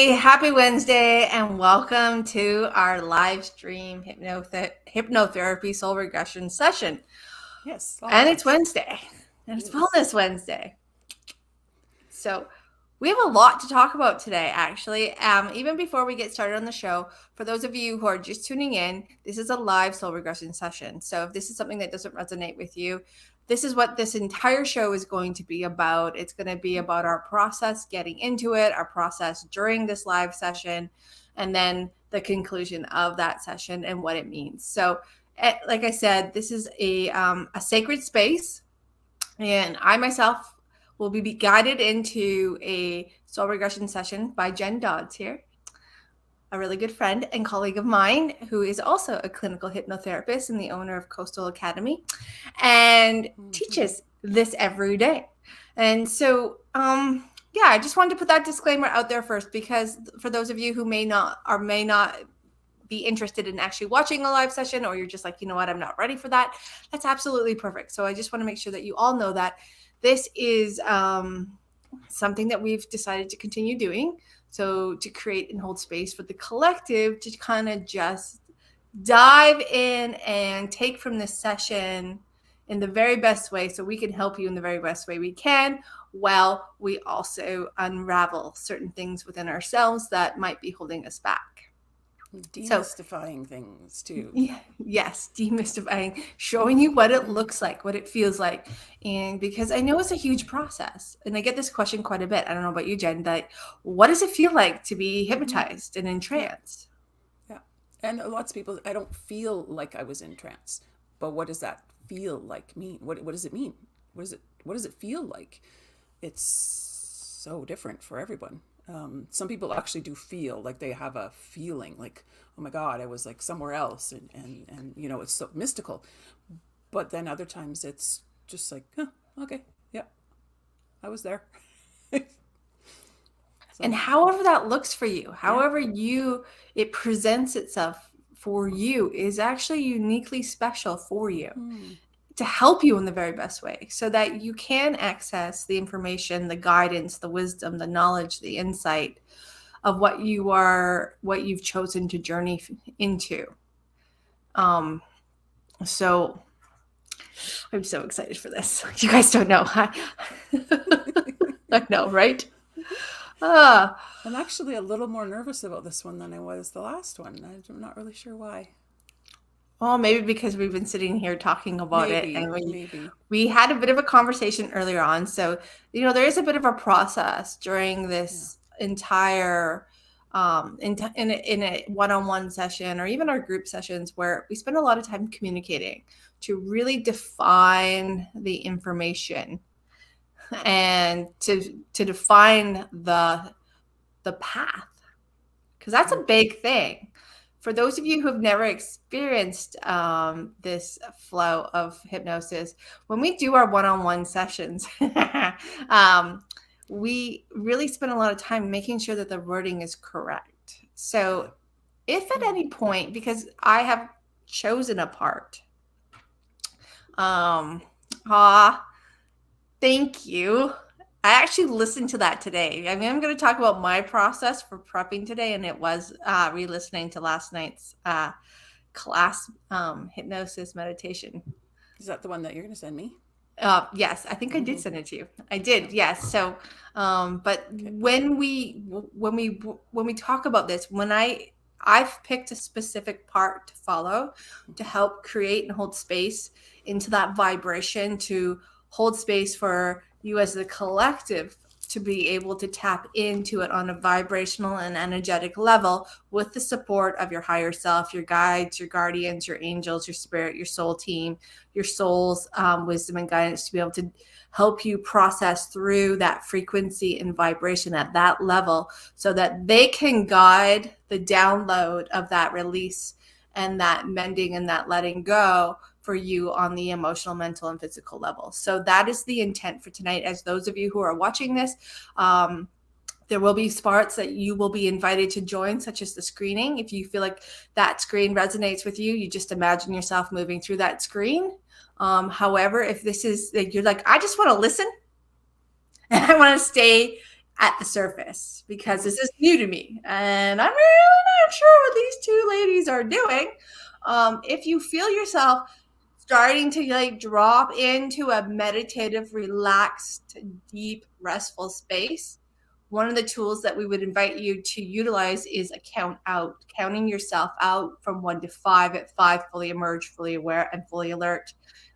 Happy Wednesday, and welcome to our live stream hypnotherapy soul regression session. Yes. And it's Wednesday, and it's It is. Wellness Wednesday. So we have a lot to talk about today, actually. Even before we get started on the show, for those of you who are just tuning in, this is a live soul regression session. So if this is something that doesn't resonate with you, this is what this entire show is going to be about. It's going to be about our process getting into it, our process during this live session, and then the conclusion of that session and what it means. So, like I said, this is a sacred space, and I myself will be guided into a soul regression session by Jen Dodds here, a really good friend and colleague of mine who is also a clinical hypnotherapist and the owner of Coastal Academy and teaches this every day. And so, I just wanted to put that disclaimer out there first, because for those of you who may not be interested in actually watching a live session, or you're just like, you know what, I'm not ready for that, that's absolutely perfect. So I just want to make sure that you all know that this is something that we've decided to continue doing. So to create and hold space for the collective to kind of just dive in and take from this session in the very best way, so we can help you in the very best way we can, while we also unravel certain things within ourselves that might be holding us back. Demystifying things too. Yes, demystifying, showing you what it looks like, what it feels like. And because I know it's a huge process, and I get this question quite a bit. I don't know about you, Jen, but what does it feel like to be hypnotized and in trance? Yeah. And lots of people, I don't feel like I was in trance. But what does that feel like mean? What does it mean? What does it feel like? It's so different for everyone. Some people actually do feel like they have a feeling like, oh my God, I was like somewhere else, and it's so mystical. But then other times it's just like, okay, yeah, I was there. And however that looks for you, however it presents itself for you, is actually uniquely special for you, to help you in the very best way, so that you can access the information, the guidance, the wisdom, the knowledge, the insight of what you've chosen to journey into. So I'm so excited for this. You guys don't know. I know, right? I'm actually a little more nervous about this one than I was the last one. I'm not really sure why. Well, maybe because we've been sitting here talking about it, and Maybe. we had a bit of a conversation earlier on. So, there is a bit of a process during this entire in a one-on-one session, or even our group sessions, where we spend a lot of time communicating to really define the information and to define the path, because that's a big thing. For those of you who have never experienced this flow of hypnosis, when we do our one-on-one sessions, we really spend a lot of time making sure that the wording is correct. So if at any point, because I have chosen a part, thank you. I actually listened to that today. I mean, I'm going to talk about my process for prepping today, and it was re-listening to last night's class hypnosis meditation. Is that the one that you're going to send me? Yes, I think I did send it to you. I did, yes. So, but when we talk about this, when I've picked a specific part to follow to help create and hold space into that vibration, to hold space for you as the collective to be able to tap into it on a vibrational and energetic level, with the support of your higher self, your guides, your guardians, your angels, your spirit, your soul team, your soul's wisdom and guidance, to be able to help you process through that frequency and vibration at that level, so that they can guide the download of that release and that mending and that letting go for you on the emotional, mental, and physical level. So that is the intent for tonight. As those of you who are watching this, there will be parts that you will be invited to join, such as the screening. If you feel like that screen resonates with you, you just imagine yourself moving through that screen. However, if this is like, you're like, I just want to listen and I want to stay at the surface, because this is new to me and I'm really not sure what these two ladies are doing. If you feel yourself starting to like drop into a meditative, relaxed, deep, restful space, one of the tools that we would invite you to utilize is a count out, counting yourself out from 1 to 5. At 5, fully emerged, fully aware, and fully alert.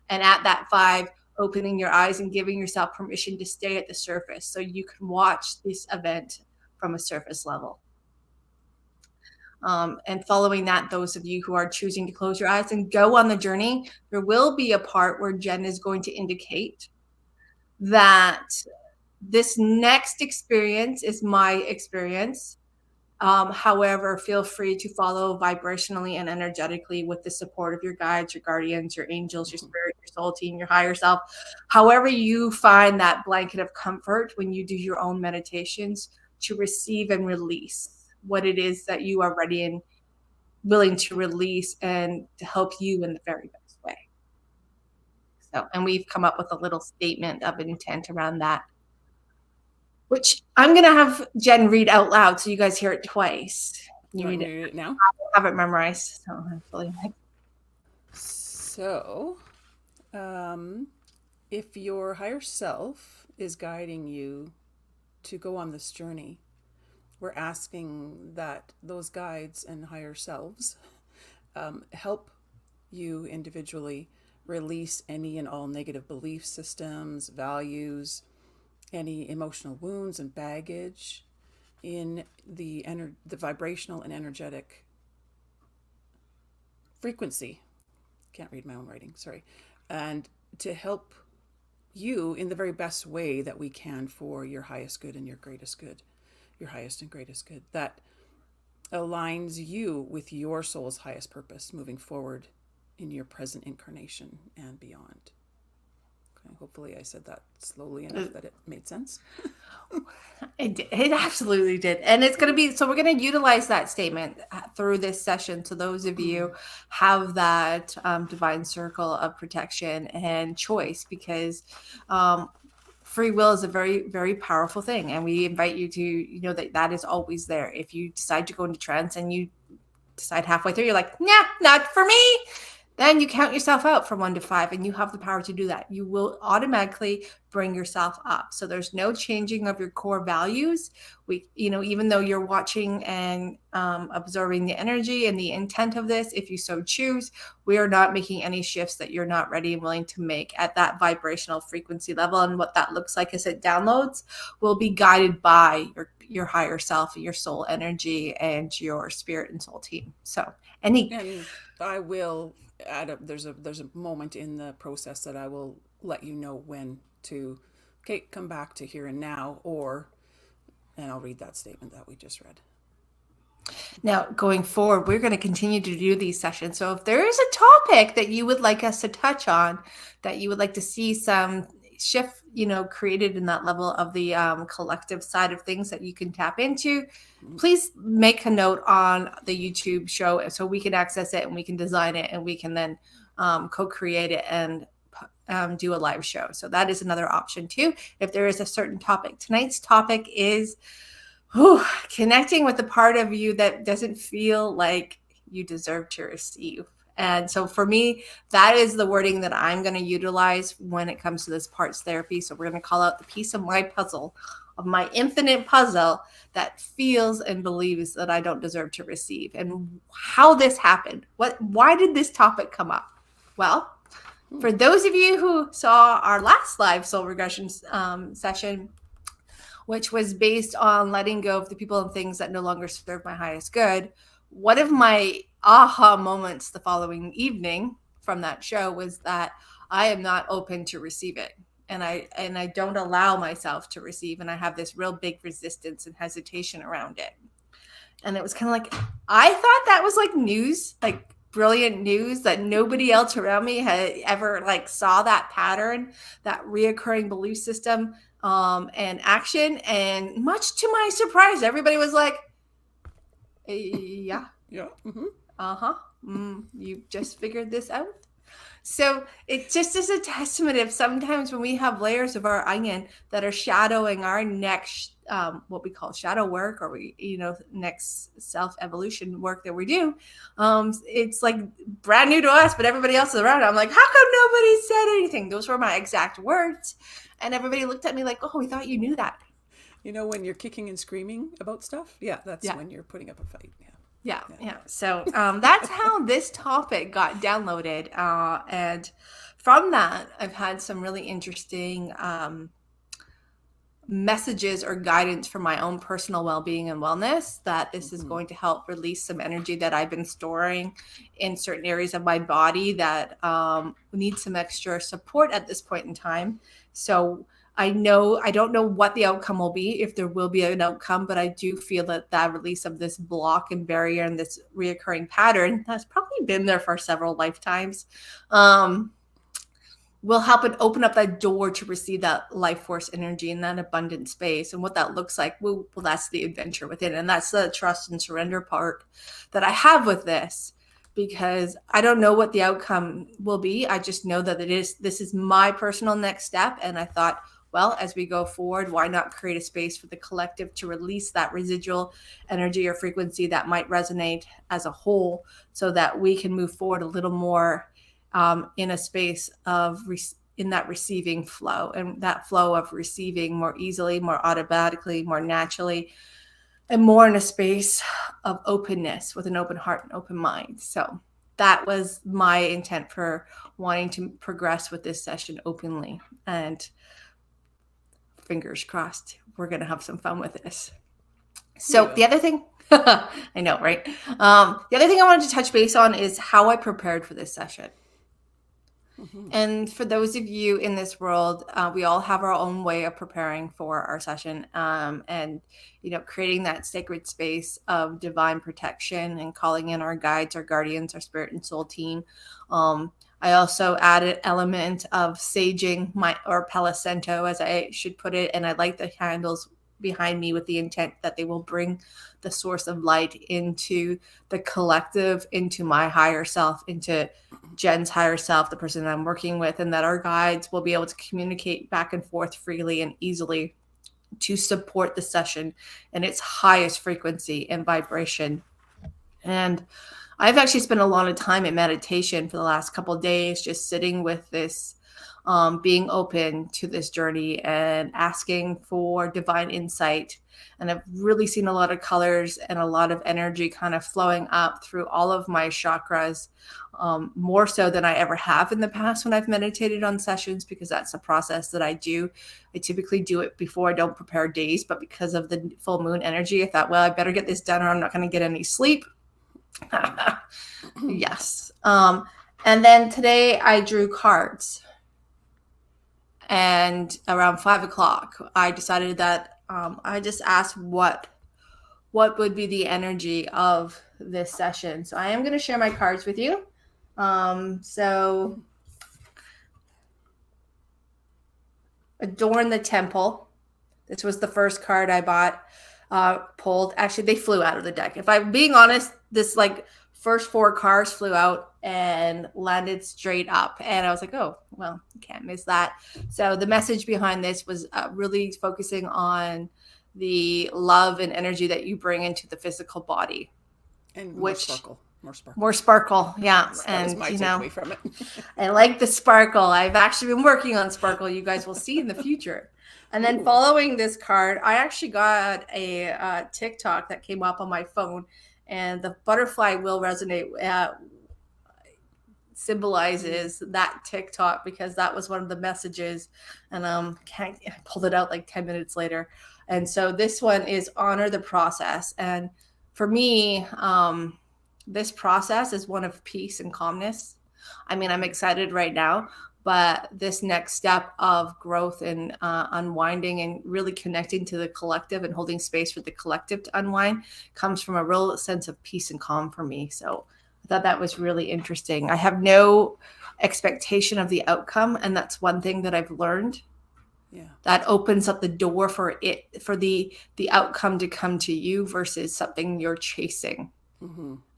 And at that 5, opening your eyes and giving yourself permission to stay at the surface so you can watch this event from a surface level. And following that, those of you who are choosing to close your eyes and go on the journey, there will be a part where Jen is going to indicate that this next experience is my experience. However, feel free to follow vibrationally and energetically with the support of your guides, your guardians, your angels, your spirit, your soul team, your higher self. However you find that blanket of comfort when you do your own meditations, to receive and release what it is that you are ready and willing to release, and to help you in the very best way. So, and we've come up with a little statement of intent around that, which I'm going to have Jen read out loud so you guys hear it twice. You read it now? I have it memorized. So hopefully. So, if your higher self is guiding you to go on this journey, we're asking that those guides and higher selves help you individually release any and all negative belief systems, values, any emotional wounds and baggage in the vibrational and energetic frequency. Can't read my own writing, sorry. And to help you in the very best way that we can for your highest good and your greatest good, your highest and greatest good, that aligns you with your soul's highest purpose moving forward in your present incarnation and beyond. Okay, hopefully I said that slowly enough that it made sense. It absolutely did. And it's going to be, so we're going to utilize that statement through this session. So those of you have that divine circle of protection and choice, because free will is a very, very powerful thing. And we invite you to know that that is always there. If you decide to go into trance and you decide halfway through, you're like, nah, not for me, then you count yourself out from 1 to 5, and you have the power to do that. You will automatically bring yourself up. So there's no changing of your core values. Even though you're watching and absorbing the energy and the intent of this, if you so choose, we are not making any shifts that you're not ready and willing to make at that vibrational frequency level. And what that looks like as it downloads will be guided by your higher self, your soul energy, and your spirit and soul team. So and I will there's a moment in the process that I will let you know when to come back to here and now, and I'll read that statement that we just read. Now, going forward, we're going to continue to do these sessions. So if there is a topic that you would like us to touch on, that you would like to see some shift, created in that level of the collective side of things that you can tap into, please make a note on the YouTube show so we can access it and we can design it and we can then co-create it and do a live show. So that is another option too, if there is a certain topic. Tonight's topic is connecting with the part of you that doesn't feel like you deserve to receive. And so for me, that is the wording that I'm going to utilize when it comes to this parts therapy. So we're going to call out the piece of my puzzle, of my infinite puzzle, that feels and believes that I don't deserve to receive, and how this happened. Why did this topic come up? Well, for those of you who saw our last live soul regression session, which was based on letting go of the people and things that no longer serve my highest good, one of my aha moments the following evening from that show was that I am not open to receive it. And I don't allow myself to receive. And I have this real big resistance and hesitation around it. And it was kind of like, I thought that was like news, like brilliant news, that nobody else around me had ever saw that pattern, that reoccurring belief system and action. And much to my surprise, everybody was like, yeah. Yeah. Mm-hmm. You just figured this out. So it just is a testament of sometimes when we have layers of our onion that are shadowing our next what we call shadow work, or next self evolution work that we do, it's like brand new to us, but everybody else is around. I'm like, how come nobody said anything? Those were my exact words. And everybody looked at me like, oh, we thought you knew that. When you're kicking and screaming about stuff, yeah, that's Yeah. when you're putting up a fight. Yeah. So that's how this topic got downloaded. And from that, I've had some really interesting messages or guidance for my own personal well-being and wellness, that this is going to help release some energy that I've been storing in certain areas of my body that need some extra support at this point in time. So I don't know what the outcome will be, if there will be an outcome, but I do feel that release of this block and barrier and this reoccurring pattern that's probably been there for several lifetimes will help it open up that door to receive that life force energy and that abundant space. And what that looks like, well, that's the adventure within. And that's the trust and surrender part that I have with this, because I don't know what the outcome will be. I just know that this is my personal next step. And I thought, well, as we go forward, why not create a space for the collective to release that residual energy or frequency that might resonate as a whole, so that we can move forward a little more in a space of in that receiving flow, and that flow of receiving more easily, more automatically, more naturally, and more in a space of openness, with an open heart and open mind. So that was my intent for wanting to progress with this session openly. And fingers crossed, we're going to have some fun with this. So the other thing, I know, right? The other thing I wanted to touch base on is how I prepared for this session. And for those of you in this world, we all have our own way of preparing for our session, and creating that sacred space of divine protection and calling in our guides, our guardians, our spirit and soul team. I also added element of saging or Palo Santo, as I should put it, and I like the candles behind me with the intent that they will bring the source of light into the collective, into my higher self, into Jen's higher self, the person that I'm working with, and that our guides will be able to communicate back and forth freely and easily to support the session in its highest frequency and vibration. And I've actually spent a lot of time in meditation for the last couple of days, just sitting with this, being open to this journey and asking for divine insight. And I've really seen a lot of colors and a lot of energy kind of flowing up through all of my chakras, more so than I ever have in the past when I've meditated on sessions, because that's a process that I do. I typically do it before. I don't prepare days, but because of the full moon energy, I thought, well, I better get this done or I'm not going to get any sleep. Yes. And then today I drew cards. And around 5:00, I decided that I just asked what would be the energy of this session. So I am going to share my cards with you. So Adorn the Temple. This was the first card I bought, pulled. Actually, they flew out of the deck. If I'm being honest, this first 4 cards flew out and landed straight up. And I was like, oh, well, can't miss that. So the message behind this was really focusing on the love and energy that you bring into the physical body. And more sparkle. More sparkle, yeah. That was my takeaway from it. I like the sparkle. I've actually been working on sparkle. You guys will see in the future. And then following this card, I actually got a TikTok that came up on my phone, and the butterfly will resonate, symbolizes that TikTok, because that was one of the messages. And I pulled it out like 10 minutes later. And so this one is honor the process. And for me, this process is one of peace and calmness. I mean, I'm excited right now, but this next step of growth and unwinding and really connecting to the collective and holding space for the collective to unwind comes from a real sense of peace and calm for me. So I thought that was really interesting. I have no expectation of the outcome, and that's one thing that I've learned. Yeah. That opens up the door for the outcome to come to you versus something you're chasing.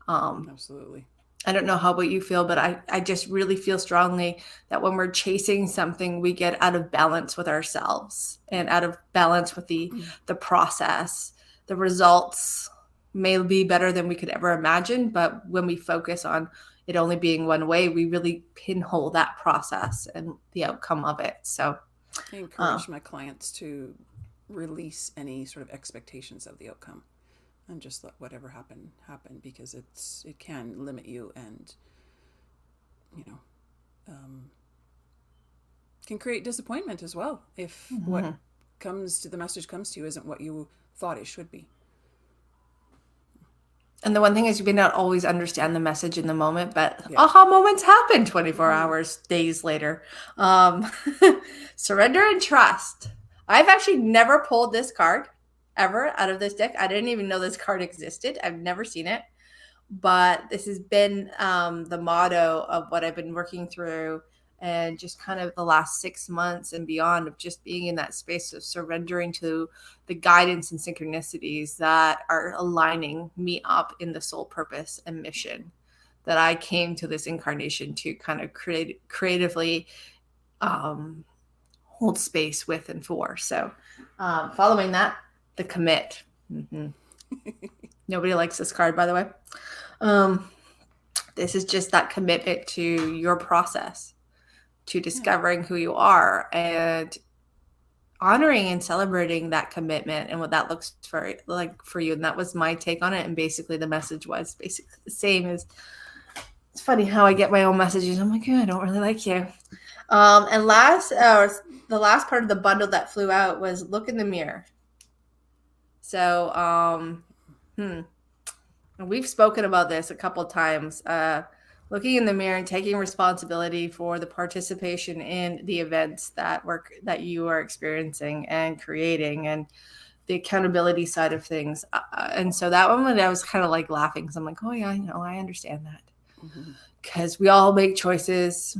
Absolutely. I don't know how about you feel, but I just really feel strongly that when we're chasing something, we get out of balance with ourselves and out of balance with the process. The results may be better than we could ever imagine, but when we focus on it only being one way, we really pinhole that process and the outcome of it. So I encourage my clients to release any sort of expectations of the outcome and just let whatever happen, because it can limit you and, you know, can create disappointment as well if what the message comes to you isn't what you thought it should be. And the one thing is, you may not always understand the message in the moment, but aha moments happen 24 hours, days later. Surrender and trust. I've actually never pulled this card ever out of this deck. I didn't even know this card existed. I've never seen it. But this has been the motto of what I've been working through, and just kind of the last 6 months and beyond, of just being in that space of surrendering to the guidance and synchronicities that are aligning me up in the soul purpose and mission that I came to this incarnation to kind of creatively hold space with and for. So following that, the commit. Nobody likes this card, by the way. This is just that commitment to your process, to discovering who you are, and honoring and celebrating that commitment and what that looks for you. And that was my take on it. And basically the message was basically the same as, it's funny how I get my own messages. I'm like, I don't really like you. And the last part of the bundle that flew out was look in the mirror. So, we've spoken about this a couple of times. Looking in the mirror and taking responsibility for the participation in the events that you are experiencing and creating, and the accountability side of things. And so that one, when I was kind of like laughing, because I'm like, oh yeah, I understand that. Because we all make choices,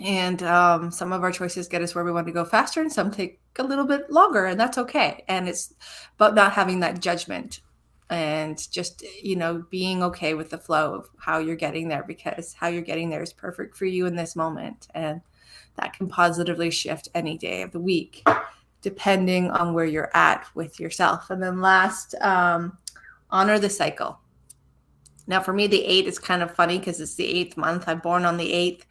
and some of our choices get us where we want to go faster, and some take a little bit longer, and that's okay. And it's about not having that judgment, and just, being okay with the flow of how you're getting there, because how you're getting there is perfect for you in this moment. And that can positively shift any day of the week, depending on where you're at with yourself. And then last, honor the cycle. Now, for me, the 8 is kind of funny because it's the 8th month. I'm born on the 8th,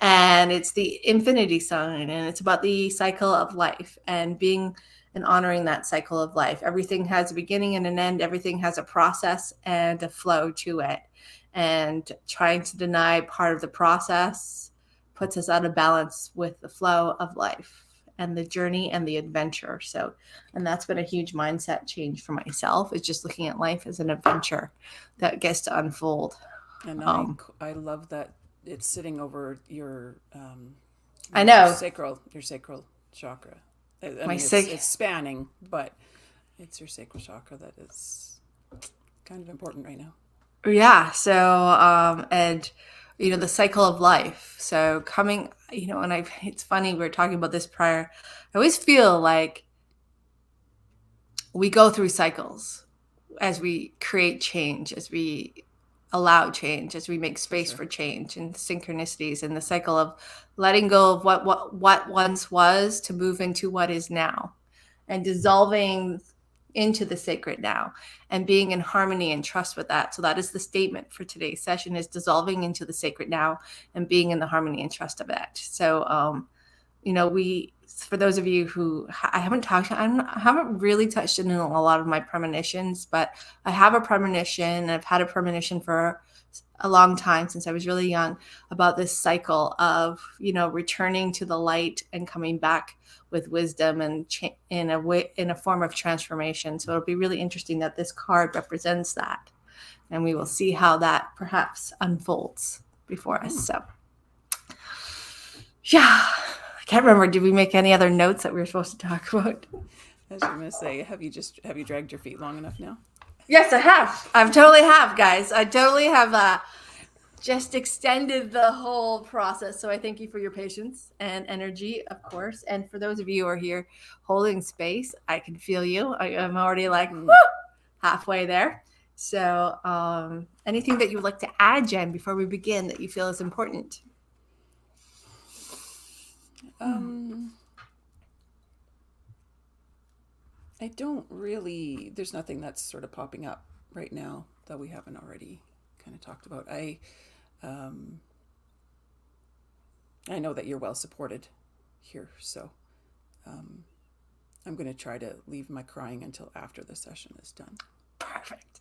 and it's the infinity sign, and it's about the cycle of life and being and honoring that cycle of life. Everything has a beginning and an end. Everything has a process and a flow to it. And trying to deny part of the process puts us out of balance with the flow of life and the journey and the adventure. So, and that's been a huge mindset change for myself, is just looking at life as an adventure that gets to unfold. And I love that it's sitting over your I know your sacral chakra. I mean, it's spanning, but it's your sacral chakra that is kind of important right now. Yeah. So, and the cycle of life. So coming, and it's funny, we were talking about this prior. I always feel like we go through cycles as we create change, as we allow change, as we make space for change, and synchronicities, and the cycle of letting go of what once was to move into what is now, and dissolving into the sacred now, and being in harmony and trust with that. So that is the statement for today's session, is dissolving into the sacred now and being in the harmony and trust of it. So, for those of you who I haven't really touched in a lot of my premonitions, but I have a premonition. I've had a premonition for a long time, since I was really young, about this cycle of, returning to the light and coming back with wisdom and in a form of transformation. So it'll be really interesting that this card represents that, and we will see how that perhaps unfolds before us. So yeah. I can't remember. Did we make any other notes that we were supposed to talk about? I was going to say, have you dragged your feet long enough now? Yes, I have. I totally have, guys. I totally have just extended the whole process. So I thank you for your patience and energy, of course. And for those of you who are here holding space, I can feel you. I'm already like halfway there. So, anything that you would like to add, Jen, before we begin that you feel is important? I don't really, there's nothing that's sort of popping up right now that we haven't already kind of talked about. I know that you're well supported here, so I'm going to try to leave my crying until after the session is done. Perfect.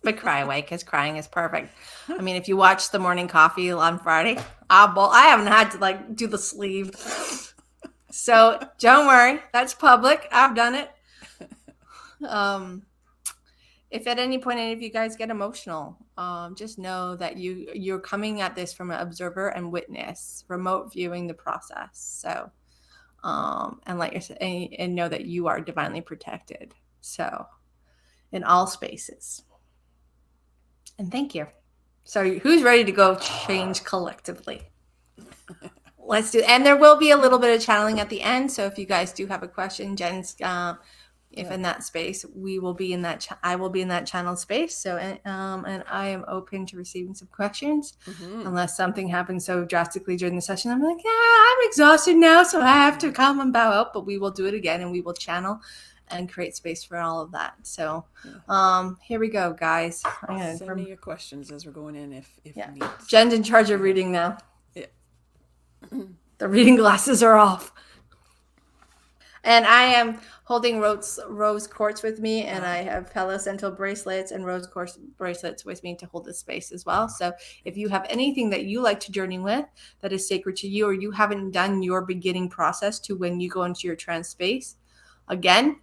But cry away, because crying is perfect. I mean, if you watch the morning coffee on Friday, I haven't had to like do the sleeve. So don't worry, that's public. I've done it. If at any point any of you guys get emotional, just know that you're coming at this from an observer and witness, remote viewing the process. So, and let yourself and know that you are divinely protected. So, in all spaces. And thank you. So, who's ready to go change collectively? Let's do. And there will be a little bit of channeling at the end. So, if you guys do have a question, Jen's. If in that space, we will be in that. I will be in that channel space. So, and I am open to receiving some questions, unless something happens so drastically during the session. I'm like, yeah, I'm exhausted now, so I have to come and bow out. But we will do it again, and we will channel and create space for all of that. So, here we go, guys. Send me your questions as we're going in, if needs. Jen's in charge of reading now. Yeah. The reading glasses are off. And I am holding rose quartz with me, and I have Palo Santo bracelets and rose quartz bracelets with me to hold this space as well. So if you have anything that you like to journey with that is sacred to you, or you haven't done your beginning process to when you go into your trance space, again,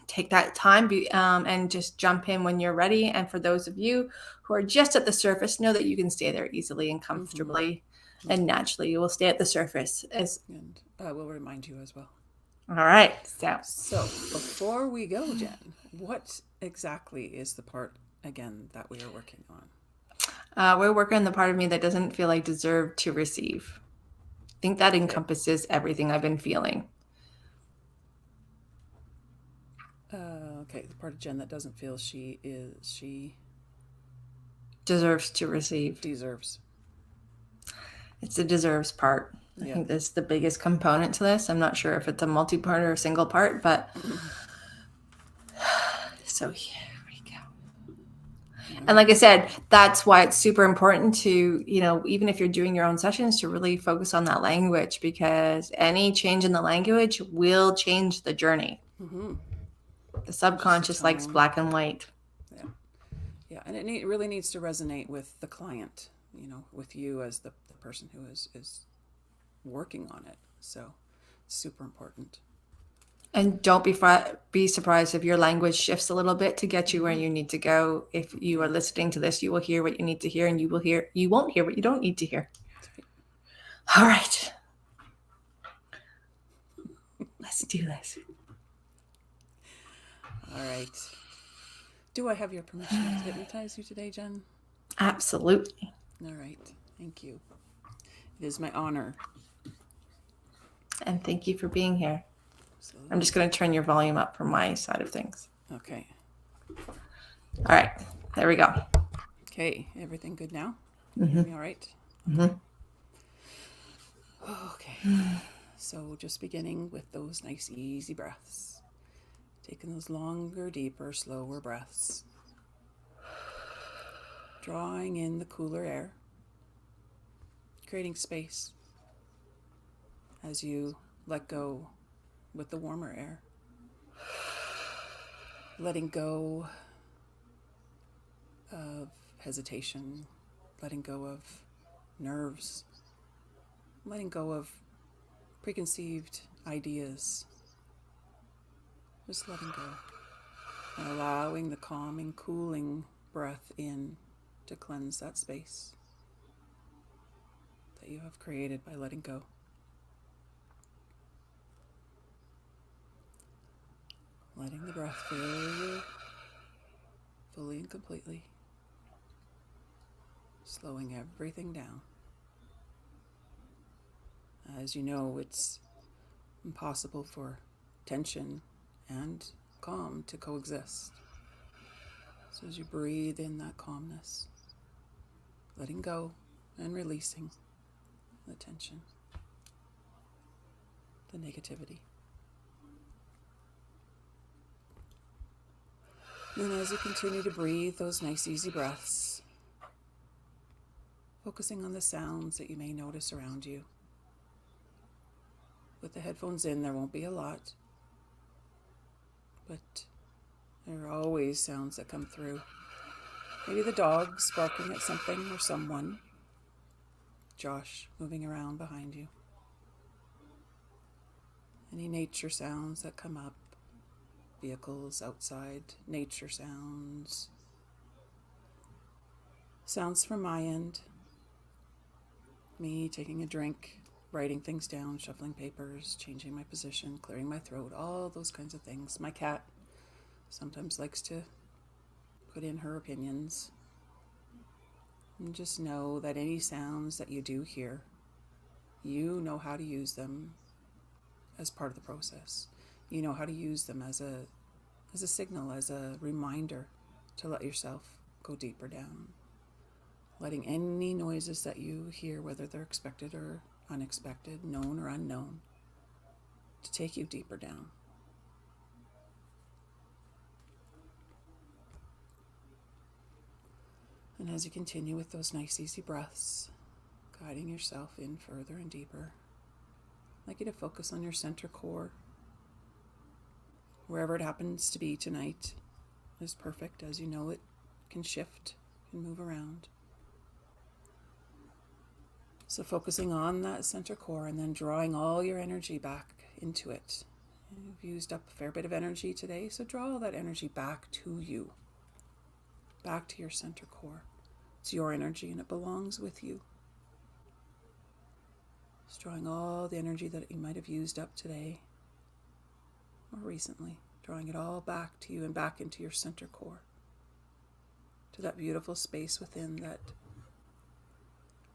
take that time and just jump in when you're ready. And for those of you who are just at the surface, know that you can stay there easily and comfortably and naturally. You will stay at the surface. And I will remind you as well. All right. So before we go, Jen, what exactly is the part, again, that we are working on? We're working on the part of me that doesn't feel like deserved to receive. I think that encompasses everything I've been feeling. Okay, the part of Jen that doesn't feel she deserves to receive. Deserves. It's the deserves part. I think that's the biggest component to this. I'm not sure if it's a multi-part or a single part, but so here we go. And like I said, that's why it's super important to, even if you're doing your own sessions, to really focus on that language, because any change in the language will change the journey. The subconscious likes black and white. Yeah, and it really needs to resonate with the client, with you as the person who is working on it. So super important. And don't be surprised if your language shifts a little bit to get you where you need to go. If you are listening to this, you will hear what you need to hear, and you won't hear what you don't need to hear. All right. Let's do this. All right. Do I have your permission to hypnotize you today, Jen? Absolutely. All right. Thank you. It is my honor. And thank you for being here. Absolutely. I'm just going to turn your volume up from my side of things. Okay. All right. There we go. Okay. Everything good now? Hear me all right? Okay. So just beginning with those nice, easy breaths. Taking those longer, deeper, slower breaths. Drawing in the cooler air. Creating space as you let go with the warmer air. Letting go of hesitation, letting go of nerves, letting go of preconceived ideas. Just letting go and allowing the calming, cooling breath in to cleanse that space that you have created by letting go. Letting the breath fill you fully and completely. Slowing everything down. As you know, it's impossible for tension and calm to coexist. So as you breathe in that calmness, letting go and releasing the tension, the negativity. Then as you continue to breathe those nice easy breaths, focusing on the sounds that you may notice around you. With the headphones in, there won't be a lot, but there are always sounds that come through. Maybe the dog barking at something or someone. Josh moving around behind you. Any nature sounds that come up. Vehicles outside, nature sounds. Sounds from my end. Me taking a drink, writing things down, shuffling papers, changing my position, clearing my throat, all those kinds of things. My cat sometimes likes to put in her opinions. And just know that any sounds that you do hear, you know how to use them as part of the process. You know how to use them as a signal, as a reminder to let yourself go deeper down. Letting any noises that you hear, whether they're expected or unexpected, known or unknown, to take you deeper down. And as you continue with those nice easy breaths, guiding yourself in further and deeper, I'd like you to focus on your center core. Wherever it happens to be tonight is perfect. As you know, it can shift and move around. So focusing on that center core and then drawing all your energy back into it. You've used up a fair bit of energy today, so draw all that energy back to you, back to your center core. It's your energy and it belongs with you. Just drawing all the energy that you might have used up today or recently, drawing it all back to you and back into your center core, to that beautiful space within that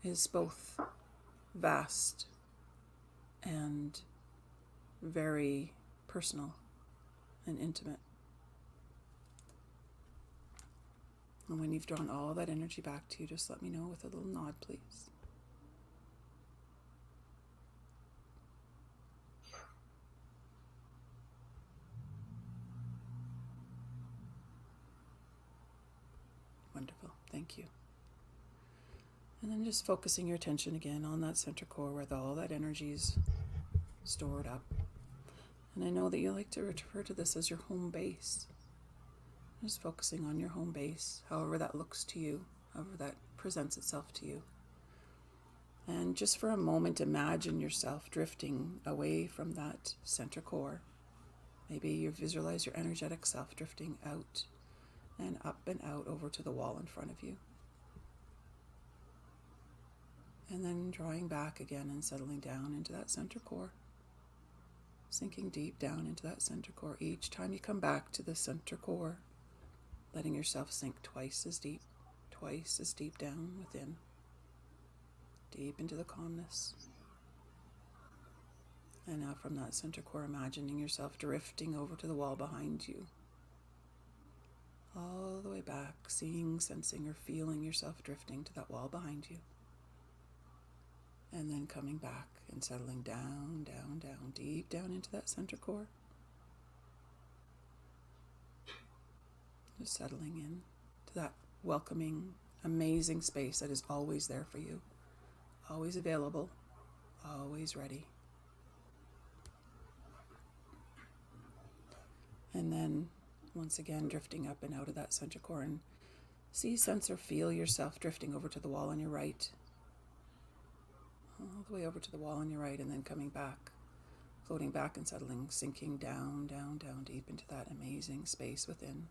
is both vast and very personal and intimate. And when you've drawn all that energy back to you, just let me know with a little nod, please. Wonderful, thank you. And then just focusing your attention again on that center core where all that energy's stored up. And I know that you like to refer to this as your home base. Just focusing on your home base, however that looks to you, however that presents itself to you. And just for a moment, imagine yourself drifting away from that center core. Maybe you visualize your energetic self drifting out and up and out over to the wall in front of you. And then drawing back again and settling down into that center core. Sinking deep down into that center core. Each time you come back to the center core, letting yourself sink twice as deep down within. Deep into the calmness. And now from that center core, imagining yourself drifting over to the wall behind you. All the way back, seeing, sensing, or feeling yourself drifting to that wall behind you. And then coming back and settling down, down, down, deep down into that center core. Just settling in to that welcoming, amazing space that is always there for you. Always available, always ready. And then once again drifting up and out of that center core, and see, sense, or feel yourself drifting over to the wall on your right. All the way over to the wall on your right, and then coming back, floating back and settling, sinking down, down, down deep into that amazing space within.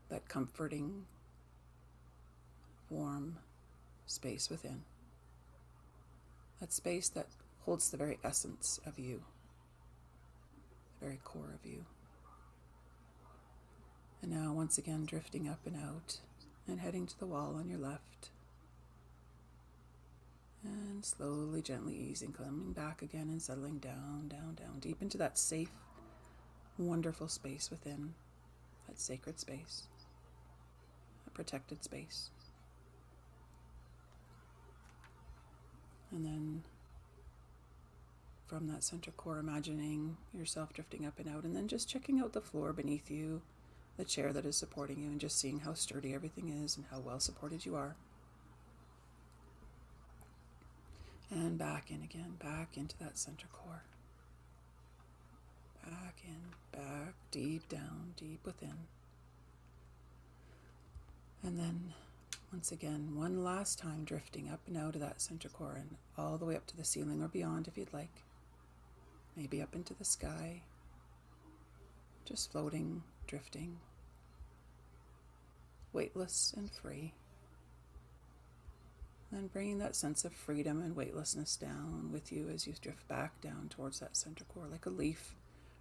That comforting, warm space within. That space that holds the very essence of you, the very core of you. And now once again drifting up and out and heading to the wall on your left. And slowly, gently easing, coming back again and settling down, down, down, deep into that safe, wonderful space within, that sacred space. protected space. And then from that center core, imagining yourself drifting up and out, and then just checking out the floor beneath you, the chair that is supporting you, and just seeing how sturdy everything is and how well supported you are. And back in again, back into that center core. Back in, back, deep down, deep within. And then, once again, one last time, drifting up and out of that center core and all the way up to the ceiling or beyond if you'd like. Maybe up into the sky. Just floating, drifting. Weightless and free. And bringing that sense of freedom and weightlessness down with you as you drift back down towards that center core, like a leaf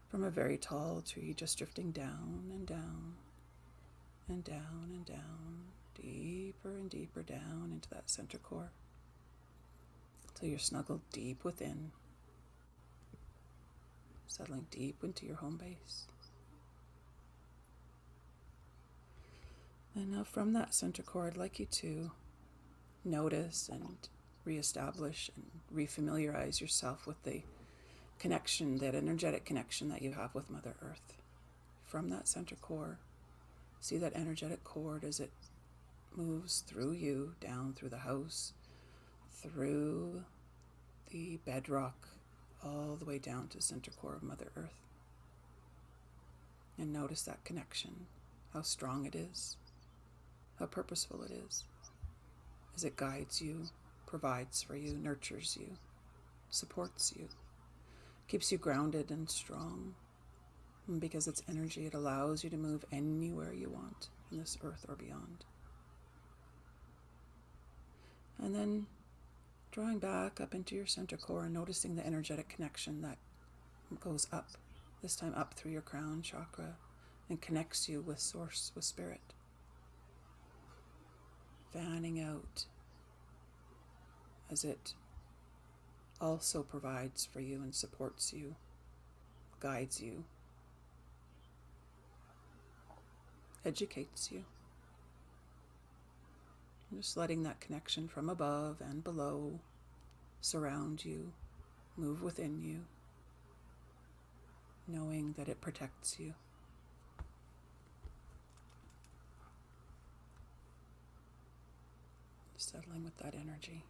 from a very tall tree, just drifting down and down and down and down, deeper and deeper down into that center core, till you're snuggled deep within, settling deep into your home base. And now from that center core, I'd like you to notice and reestablish and refamiliarize yourself with the connection, that energetic connection that you have with Mother Earth. From that center core, see that energetic cord as it moves through you, down through the house, through the bedrock, all the way down to the center core of Mother Earth. And notice that connection, how strong it is, how purposeful it is, as it guides you, provides for you, nurtures you, supports you, keeps you grounded and strong. And because it's energy, it allows you to move anywhere you want in this earth or beyond. And then drawing back up into your center core and noticing the energetic connection that goes up, this time up through your crown chakra, and connects you with Source, with Spirit. Fanning out as it also provides for you and supports you, guides you, educates you. And just letting that connection from above and below surround you, move within you, knowing that it protects you. Settling with that energy.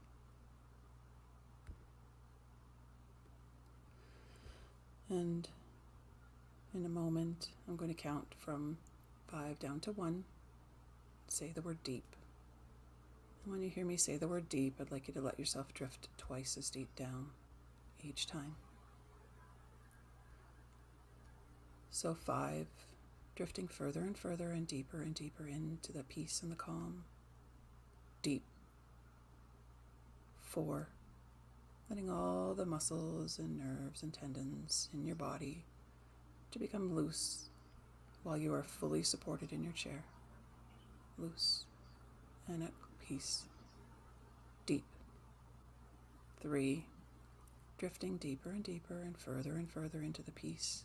And in a moment, I'm going to count from 5 down to 1. Say the word deep. And when you hear me say the word deep, I'd like you to let yourself drift twice as deep down each time. So 5, drifting further and further and deeper into the peace and the calm. Deep. 4, letting all the muscles and nerves and tendons in your body to become loose while you are fully supported in your chair. Loose and at peace. Deep. 3, drifting deeper and deeper and further into the peace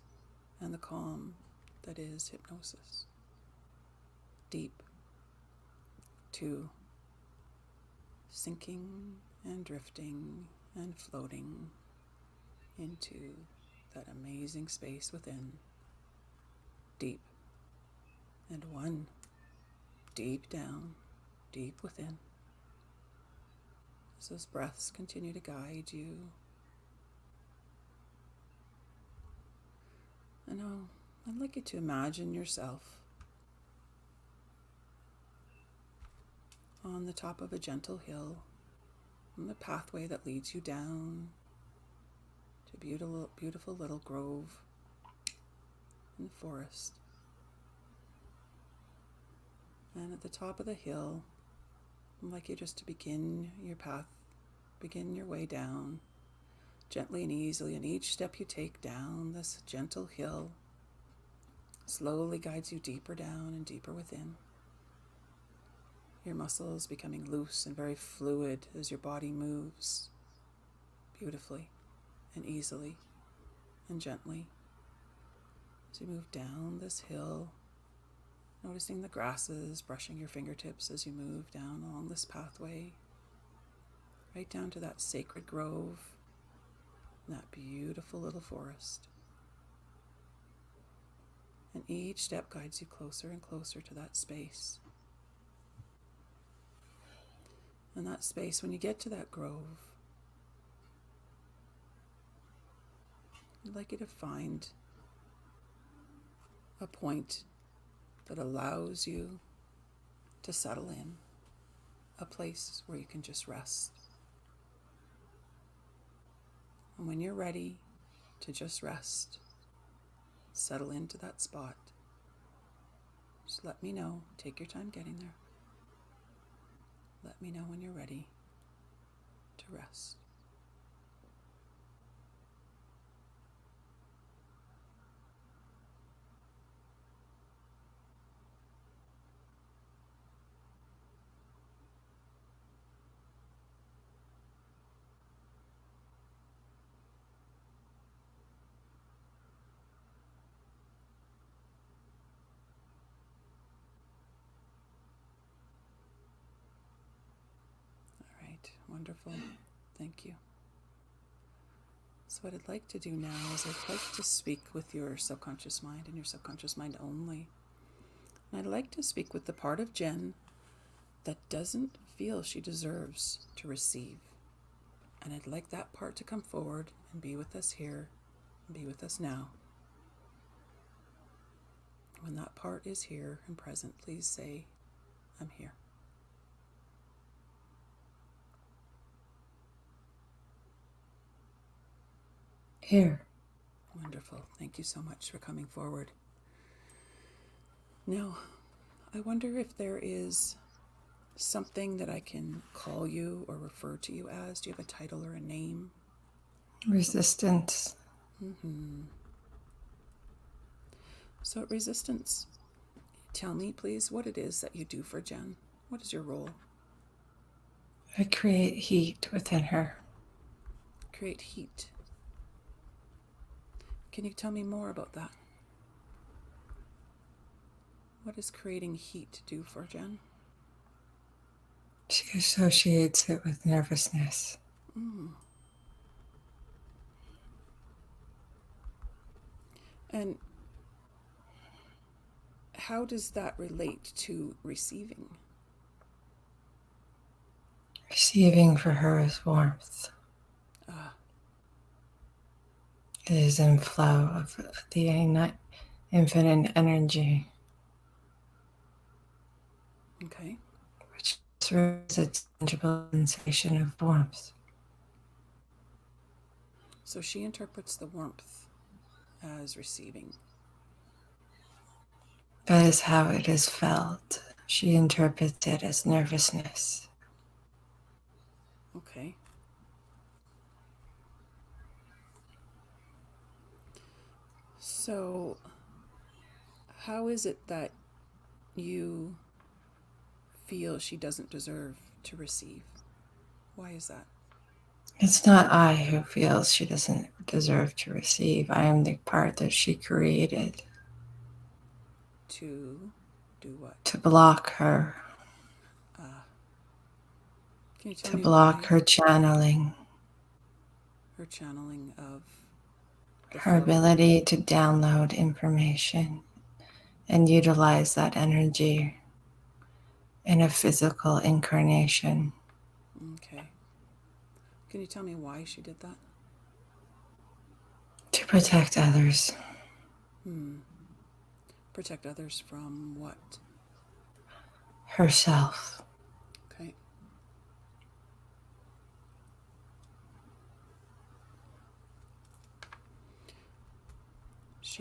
and the calm that is hypnosis. Deep. 2, sinking and drifting and floating into that amazing space within. Deep. And 1, deep down, deep within. As those breaths continue to guide you. And now I'd like you to imagine yourself on the top of a gentle hill, on the pathway that leads you down to a beautiful, beautiful little grove in the forest. And at the top of the hill, I'd like you just to begin your path, begin your way down, gently and easily, and each step you take down this gentle hill slowly guides you deeper down and deeper within. Your muscles becoming loose and very fluid as your body moves beautifully and easily and gently as you move down this hill, Noticing the grasses, brushing your fingertips as you move down along this pathway, right down to that sacred grove, that beautiful little forest. And each step guides you closer and closer to that space. And that space, when you get to that grove, I'd like you to find a point that allows you to settle in, a place where you can just rest. And when you're ready to just rest, settle into that spot, just let me know. Take your time getting there. Let me know when you're ready to rest. All right, wonderful. Thank you. So what I'd like to do now is I'd like to speak with your subconscious mind and your subconscious mind only. And I'd like to speak with the part of Jen that doesn't feel she deserves to receive. And I'd like that part to come forward and be with us here and be with us now. When that part is here and present, please say, I'm here. Here. Wonderful. Thank you so much for coming forward. Now, I wonder if there is something that I can call you or refer to you as. Do you have a title or a name? Resistance. So at Resistance, tell me please what it is that you do for Jen. What is your role? I create heat within her. Create heat. Can you tell me more about that? What does creating heat do for Jen? She associates it with nervousness. And how does that relate to receiving? Receiving for her is warmth. It is in flow of the infinite energy. Okay. Which serves a tangible sensation of warmth. So she interprets the warmth as receiving. That is how it is felt. She interprets it as nervousness. Okay. So, how is it that you feel she doesn't deserve to receive? Why is that? It's not I who feels she doesn't deserve to receive. I am the part that she created. To do what? To block her. Can you tell To me block why? her channeling. Her channeling of the Her flow. ability to download information and utilize that energy in a physical incarnation. Okay. Can you tell me why she did that? To protect others. Protect others from what? Herself. Okay.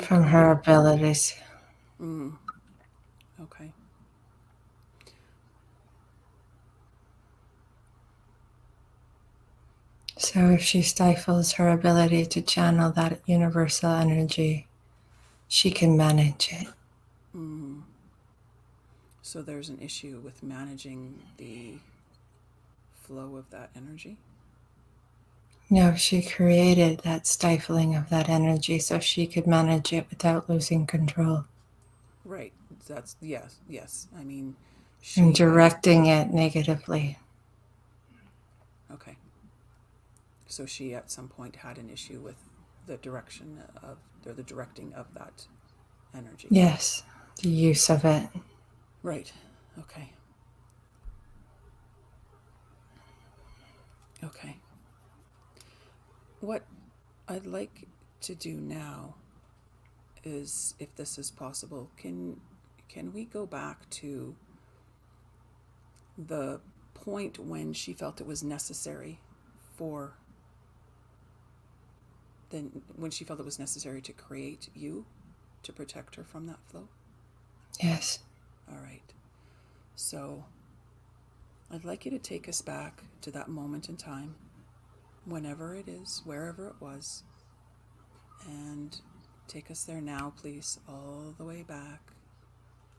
From her abilities. Okay. So if she stifles her ability to channel that universal energy, she can manage it. So there's an issue with managing the flow of that energy? No, she created that stifling of that energy so she could manage it without losing control. Right. That's yes. I mean, and she directing it negatively. okay. So she at some point had an issue with the direction of or the directing of that energy. Yes, the use of it. Right. Okay. Okay. What I'd like to do now is, if this is possible, can we go back to the point when she felt it was necessary for then when she felt it was necessary to create you to protect her from that flow? Yes. All right. So I'd like you to take us back to that moment in time, whenever it is, wherever it was, and take us there now, please, all the way back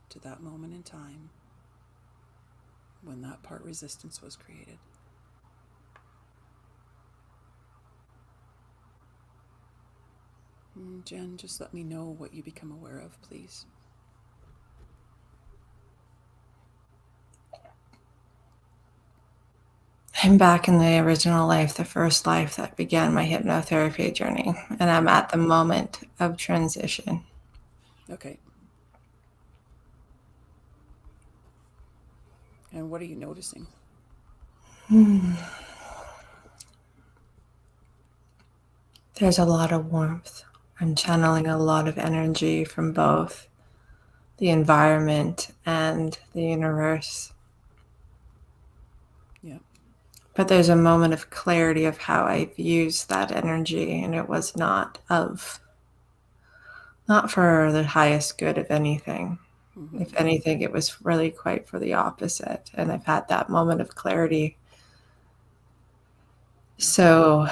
to that moment in time when that part resistance was created. Jen, just let me know what you become aware of, please. I'm back in the original life, the first life that began my hypnotherapy journey, and I'm at the moment of transition. Okay. And what are you noticing? There's a lot of warmth. I'm channeling a lot of energy from both the environment and the universe. Yeah. But there's a moment of clarity of how I've used that energy, and it was not for the highest good of anything. Mm-hmm. If anything, it was really quite for the opposite. And I've had that moment of clarity. So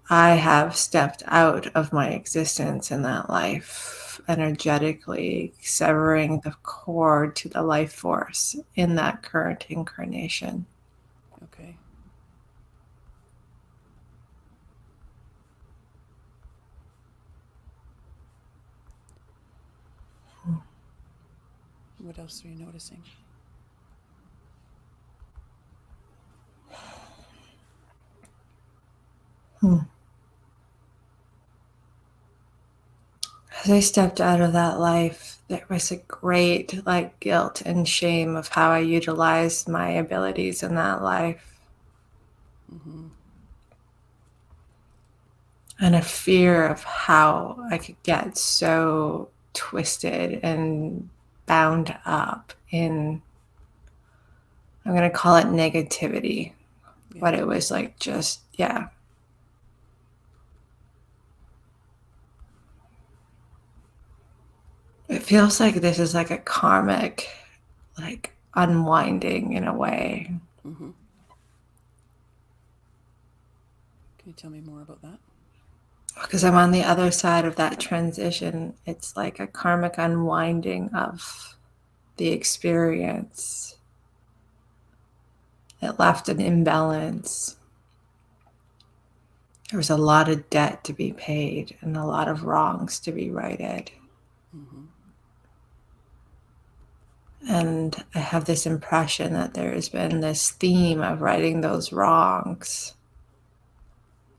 I have stepped out of my existence in that life, energetically severing the cord to the life force in that current incarnation. Okay. What else are you noticing? As I stepped out of that life, there was a great guilt and shame of how I utilized my abilities in that life. Mm-hmm. And a fear of how I could get so twisted and bound up in, I'm going to call it negativity, Yeah. but it was yeah. It feels like this is like a karmic, unwinding in a way. Mm-hmm. Can you tell me more about that? Because I'm on the other side of that transition. It's like a karmic unwinding of the experience. It left an imbalance. There was a lot of debt to be paid and a lot of wrongs to be righted. Mm-hmm. And I have this impression that there has been this theme of righting those wrongs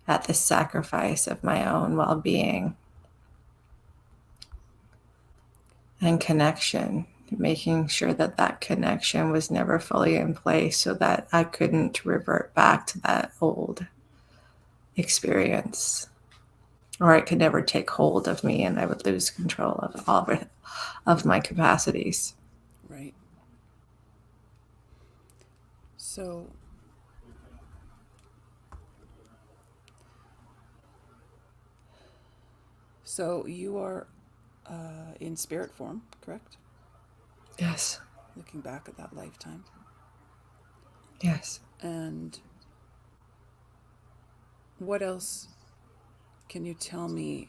at the sacrifice of my own well-being and connection, making sure that that connection was never fully in place so that I couldn't revert back to that old experience, or it could never take hold of me and I would lose control of all of my capacities. Right. So you are in spirit form, correct? Yes. Looking back at that lifetime. Yes. And what else can you tell me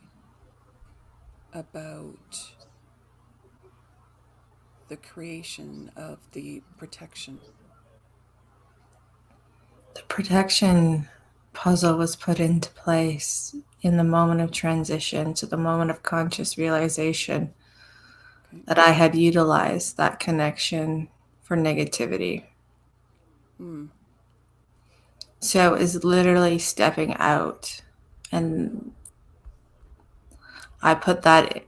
about the creation of the protection? The protection puzzle was put into place in the moment of transition to the moment of conscious realization Okay. that I had utilized that connection for negativity. Mm. So it was literally stepping out. And I put that,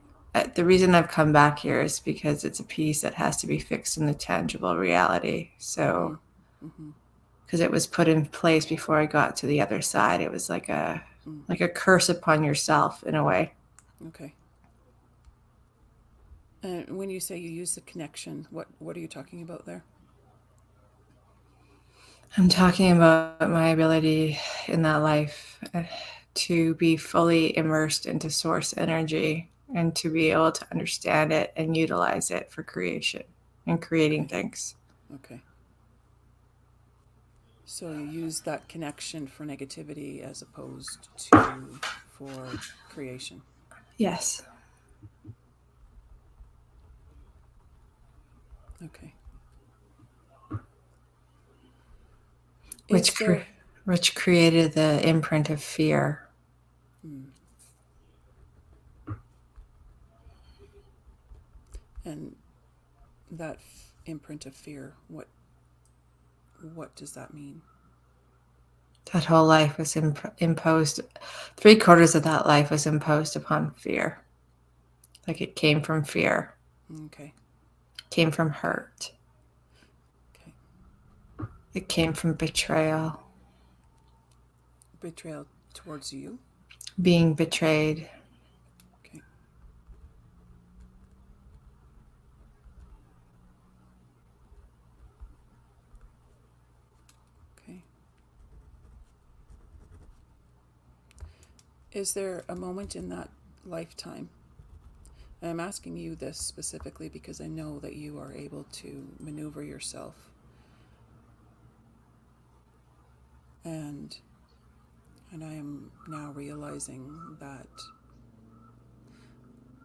the reason I've come back here is because it's a piece that has to be fixed in the tangible reality. So, Mm. Mm-hmm. because it was put in place before I got to the other side, it was Mm. like a curse upon yourself in a way. Okay. And when you say you use the connection, what are you talking about there? I'm talking about my ability in that life to be fully immersed into source energy and to be able to understand it and utilize it for creation and creating Okay. things. Okay. So you use that connection for negativity as opposed to for creation. Yes. Okay. Which, Is there which created the imprint of fear. mm, and that imprint of fear, what does that mean? That whole life was imposed, 3/4 of that life was imposed upon fear. Like it came from fear, Okay. came from hurt, Okay. it came from betrayal, Betrayal towards you. being betrayed. Okay. Okay. Is there a moment in that lifetime? And I'm asking you this specifically because I know that you are able to maneuver yourself. And I am now realizing that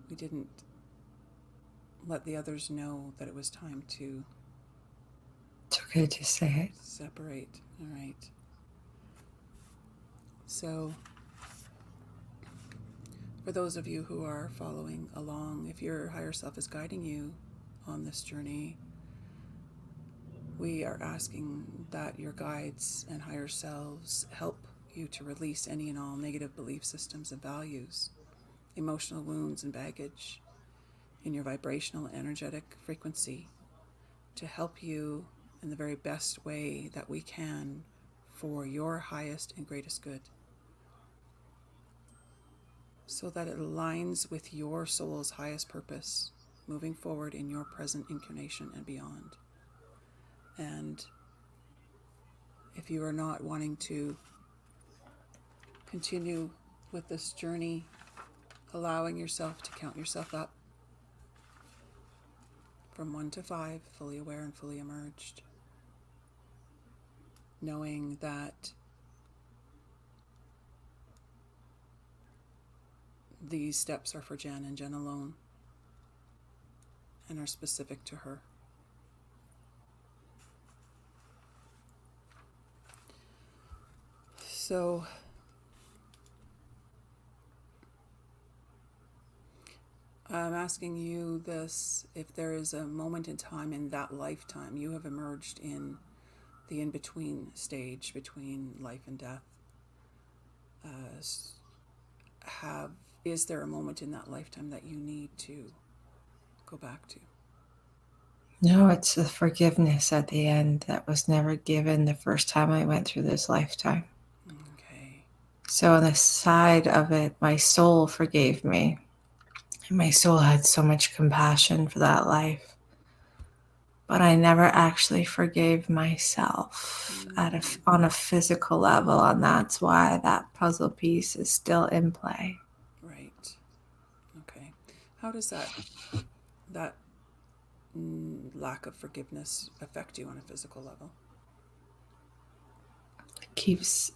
we didn't let the others know that it was time to It's okay to say it. separate. All right. So, for those of you who are following along, if your higher self is guiding you on this journey, we are asking that your guides and higher selves help you to release any and all negative belief systems and values, emotional wounds and baggage in your vibrational energetic frequency to help you in the very best way that we can for your highest and greatest good, so that it aligns with your soul's highest purpose moving forward in your present incarnation and beyond. And if you are not wanting to continue with this journey, allowing yourself to count yourself up from 1 to 5, fully aware and fully emerged, knowing that these steps are for Jen and Jen alone and are specific to her. So I'm asking you this: if there is a moment in time in that lifetime you have emerged in the in-between stage between life and death, is there a moment in that lifetime that you need to go back to? No, it's the forgiveness at the end that was never given the first time I went through this lifetime. Okay. So on the side of it, my soul forgave me. And my soul had so much compassion for that life. But I never actually forgave myself on a physical level. And that's why that puzzle piece is still in play. Right. Okay. How does that lack of forgiveness affect you on a physical level? It keeps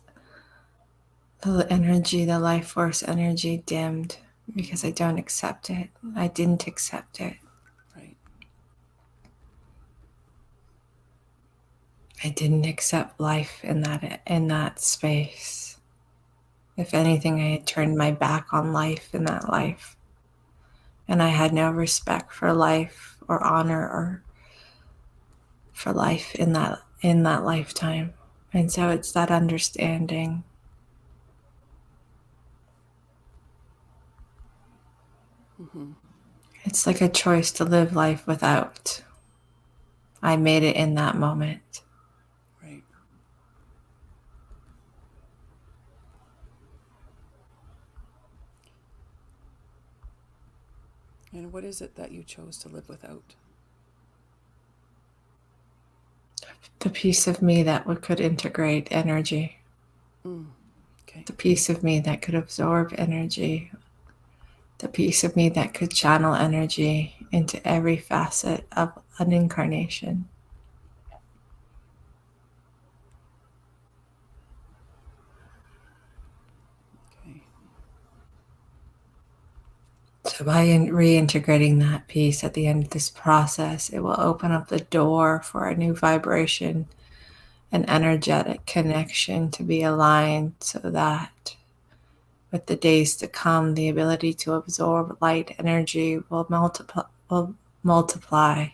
the energy, the life force energy dimmed because I don't accept it. I didn't accept it. Right. I didn't accept life in that space. If anything, I had turned my back on life in that life. and I had no respect for life or honor or for life in that lifetime. And so it's that understanding. Mm-hmm. It's like a choice to live life without. I made it in that moment. Right. And what is it that you chose to live without? The piece of me that could integrate energy. Okay. The piece of me that could absorb energy. The piece of me that could channel energy into every facet of an incarnation. Okay. So by reintegrating that piece at the end of this process, it will open up the door for a new vibration, an energetic connection to be aligned, so that with the days to come, the ability to absorb light energy will multiply.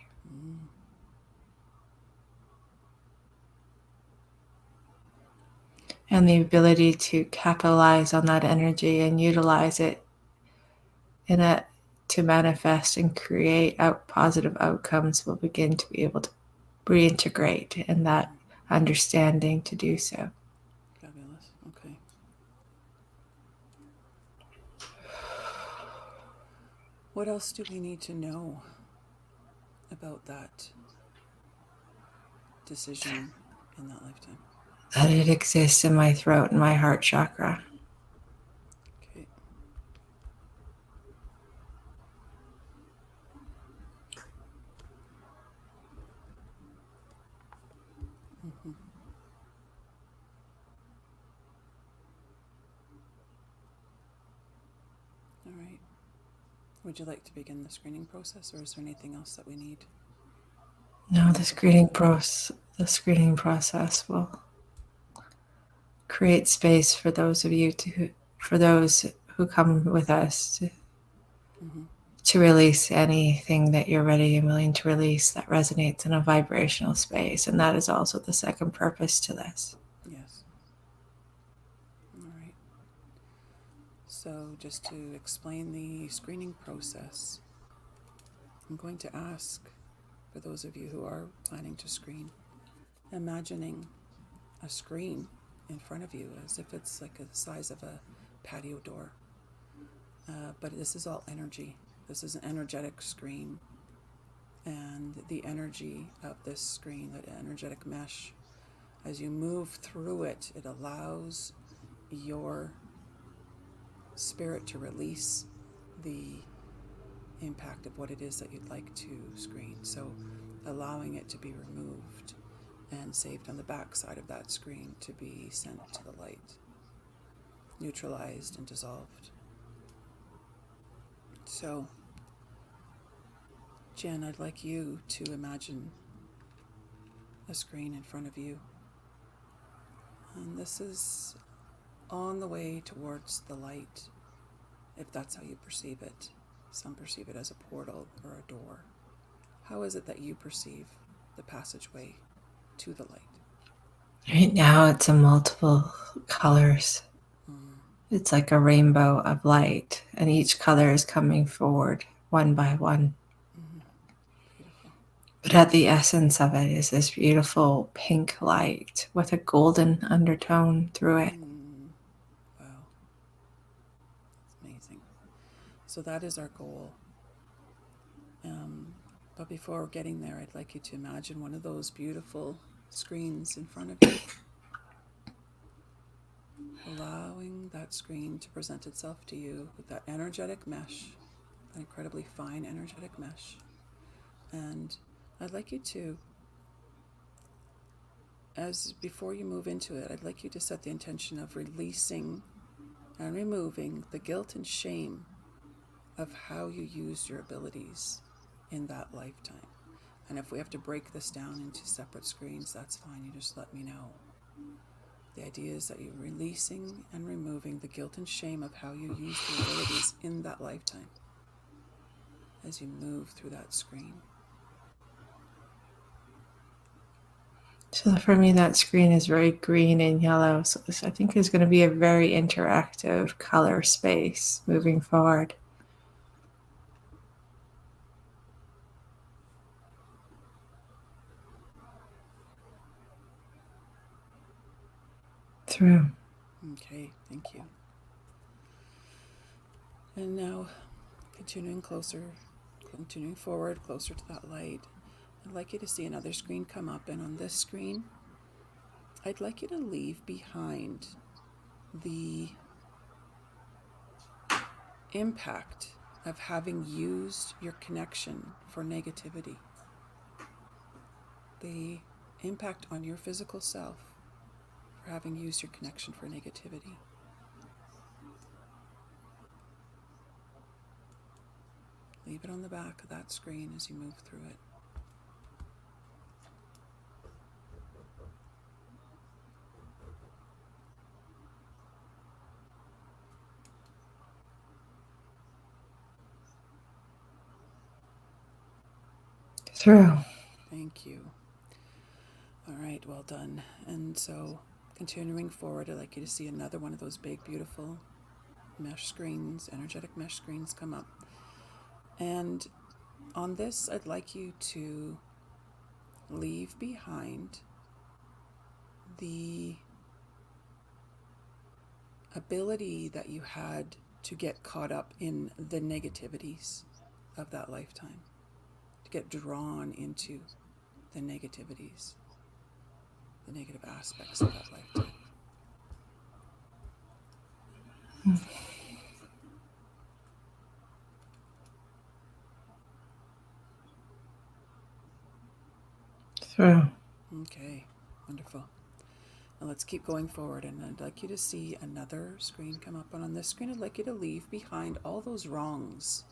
And the ability to capitalize on that energy and utilize it to manifest and create positive outcomes will begin to be able to reintegrate in that understanding to do so. Fabulous. Okay. What else do we need to know about that decision in that lifetime? That it exists in my throat and my heart chakra. Okay. Mm-hmm. All right. Would you like to begin the screening process, or is there anything else that we need? No, the screening process will create space for those who come with us Mm-hmm. to release anything that you're ready and willing to release that resonates in a vibrational space. And that is also the second purpose to this. Yes. All right. So, just to explain the screening process, I'm going to ask, for those of you who are planning to screen, imagining a screen in front of you as if it's like the size of a patio door. But this is all energy. This is an energetic screen. And the energy of this screen, that energetic mesh, as you move through it, it allows your spirit to release the impact of what it is that you'd like to screen. So allowing it to be removed and saved on the back side of that screen to be sent to the light, neutralized and dissolved. So, Jen, I'd like you to imagine a screen in front of you. And this is on the way towards the light, if that's how you perceive it. Some perceive it as a portal or a door. How is it that you perceive the passageway to the light? Right now, it's in multiple colors. It's like a rainbow of light, and each color is coming forward one by one. Beautiful. But at the essence of it is this beautiful pink light with a golden undertone through it. Wow. It's amazing. So that is our goal. But before getting there, I'd like you to imagine one of those beautiful screens in front of you. Allowing that screen to present itself to you with that energetic mesh, an incredibly fine energetic mesh. And I'd like you to, as before you move into it, I'd like you to set the intention of releasing and removing the guilt and shame of how you used your abilities in that lifetime. And if we have to break this down into separate screens, that's fine. You just let me know. The idea is that you're releasing and removing the guilt and shame of how you used your abilities in that lifetime. as you move through that screen. So for me, that screen is very green and yellow. So this, I think, is going to be a very interactive color space moving forward. Through. Okay, thank you. And now, continuing forward, closer to that light, I'd like you to see another screen come up, and on this screen, I'd like you to leave behind the impact of having used your connection for negativity, the impact on your physical self for having used your connection for negativity. Leave it on the back of that screen as you move through it. Through. Thank you. All right, well done. And so, continuing forward, I'd like you to see another one of those big, beautiful mesh screens, energetic mesh screens come up. And on this, I'd like you to leave behind the ability that you had to get caught up in the negativities of that lifetime, to get drawn into the negativities, the negative aspects of that lifetime. Through. Okay, wonderful. Now let's keep going forward, and I'd like you to see another screen come up, and on this screen I'd like you to leave behind all those wrongs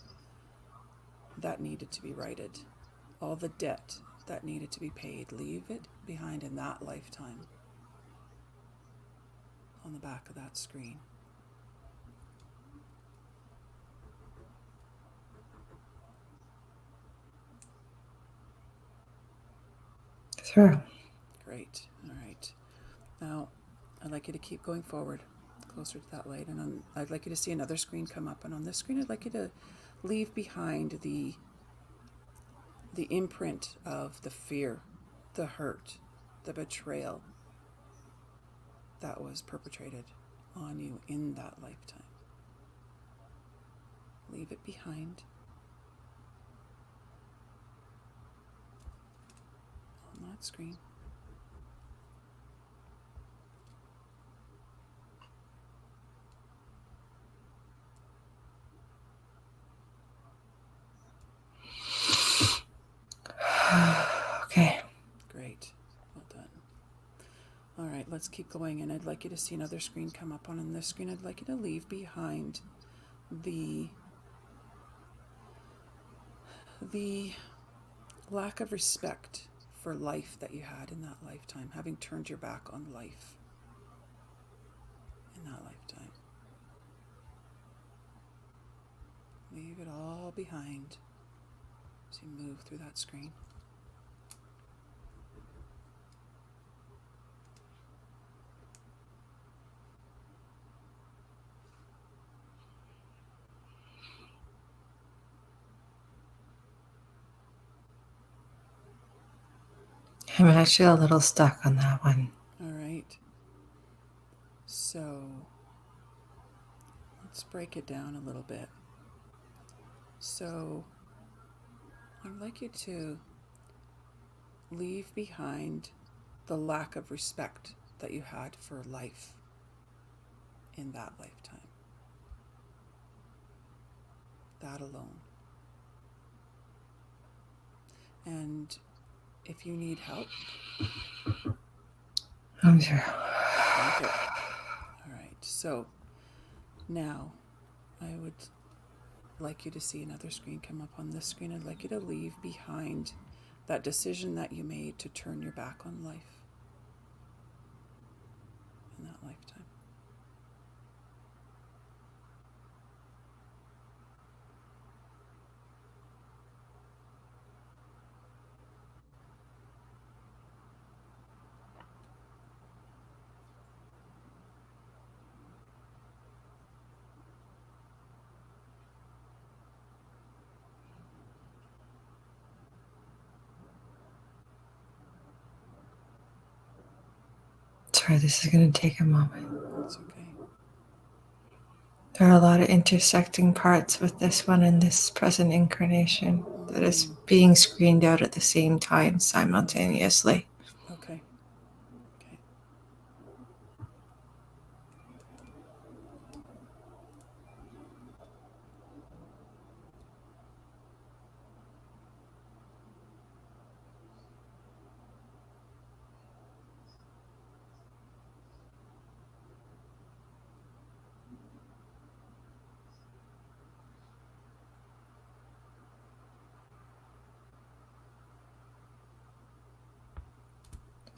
that needed to be righted, all the debt that needed to be paid. Leave it behind in that lifetime on the back of that screen. Through. Great. All right. Now, I'd like you to keep going forward, closer to that light, and I'd like you to see another screen come up, and on this screen I'd like you to leave behind the imprint of the fear, the hurt, the betrayal that was perpetrated on you in that lifetime. Leave it behind on that screen. Okay. Great. Well done. All right, let's keep going, and I'd like you to see another screen come up. On this screen, I'd like you to leave behind the lack of respect for life that you had in that lifetime, having turned your back on life in that lifetime. Leave it all behind as you move through that screen. I'm actually a little stuck on that one. All right. So let's break it down a little bit. So I'd like you to leave behind the lack of respect that you had for life in that lifetime. That alone. And if you need help, I'm through. thank you. All right. So now I would like you to see another screen come up. On this screen, I'd like you to leave behind that decision that you made to turn your back on life in that lifetime. Sorry, this is going to take a moment. It's okay. There are a lot of intersecting parts with this one in this present incarnation that is being screened out at the same time simultaneously. Okay. Okay.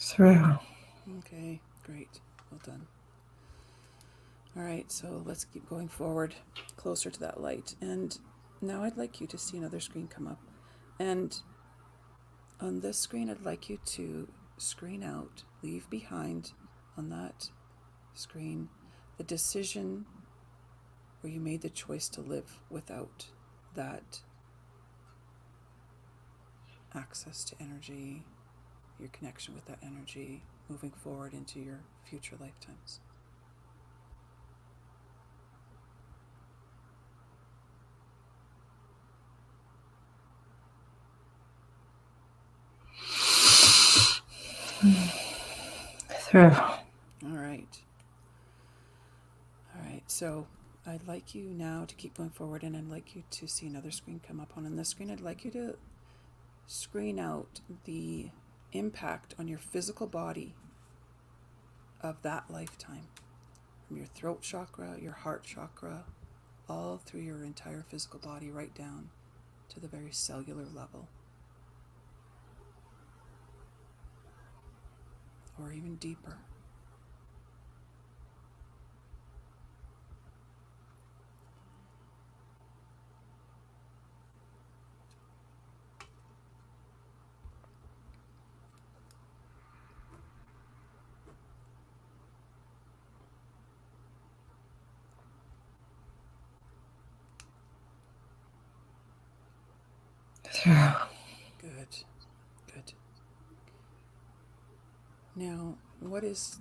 Through. Okay, great. Well done. All right, so let's keep going forward, closer to that light. And now I'd like you to see another screen come up. And on this screen, I'd like you to screen out, leave behind on that screen the decision where you made the choice to live without that access to energy, your connection with that energy, moving forward into your future lifetimes. Through. All right. All right, so I'd like you now to keep going forward, and I'd like you to see another screen come up. On this screen, I'd like you to screen out the impact on your physical body of that lifetime, from your throat chakra, your heart chakra, all through your entire physical body, right down to the very cellular level, or even deeper. Through. Good, good. Now, is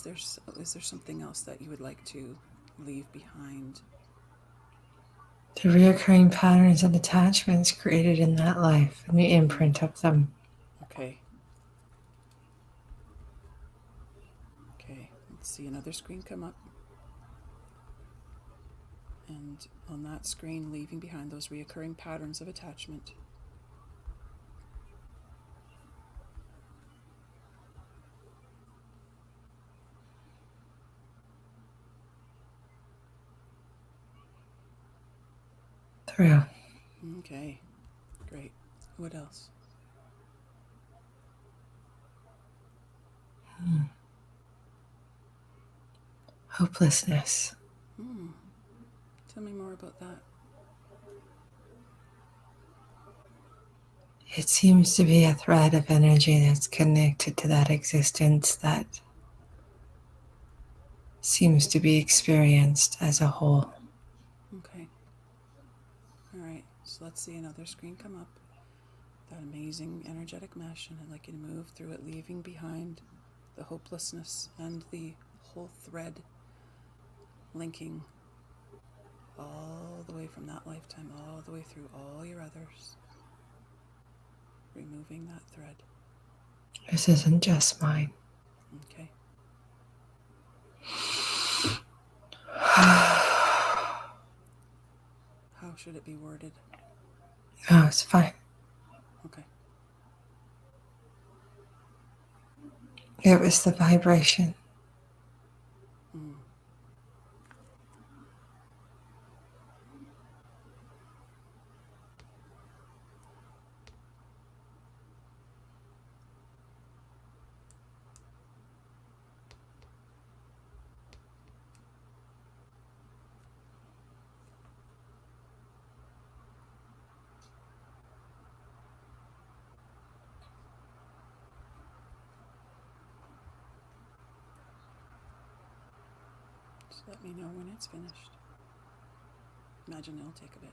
there? Is there something else that you would like to leave behind? The reoccurring patterns and attachments created in that life and the imprint of them. Okay. Okay, let's see another screen come up. And on that screen, leaving behind those reoccurring patterns of attachment. Through. Okay, great. What else? Hopelessness. Tell me more about that. It seems to be a thread of energy that's connected to that existence that seems to be experienced as a whole. Okay. All right, so let's see another screen come up. That amazing energetic mesh, and I'd like you to move through it, leaving behind the hopelessness and the whole thread linking all the way from that lifetime, all the way through all your others. Removing that thread. This isn't just mine. Okay. How should it be worded? Oh, it's fine. Okay. It was the vibration. Just let me know when it's finished. Imagine it'll take a bit.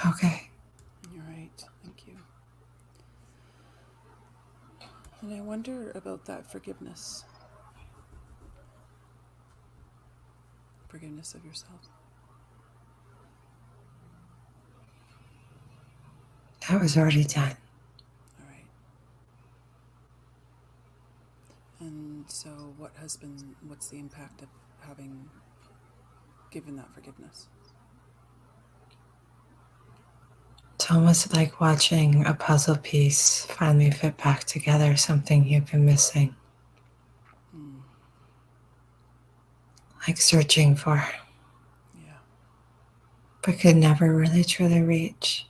Okay. You're right. Thank you. And I wonder about that forgiveness. Forgiveness of yourself. That was already done. All right. And so what's the impact of having given that forgiveness? It's almost like watching a puzzle piece finally fit back together, something you've been missing. Mm. Like searching for, Yeah. but could never really truly reach.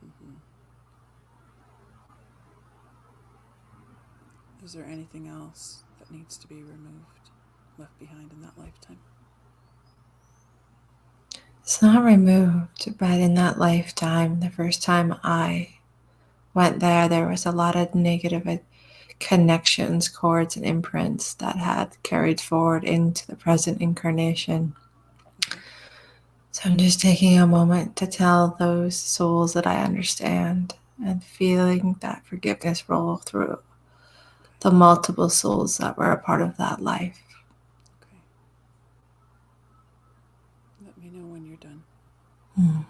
Mm-hmm. Is there anything else that needs to be removed, left behind in that lifetime? It's not removed, but in that lifetime, the first time I went there, there was a lot of negative connections, cords, and imprints that had carried forward into the present incarnation. Okay. So I'm just taking a moment to tell those souls that I understand and feeling that forgiveness roll through the multiple souls that were a part of that life. Okay. Let me know when you're done. Hmm.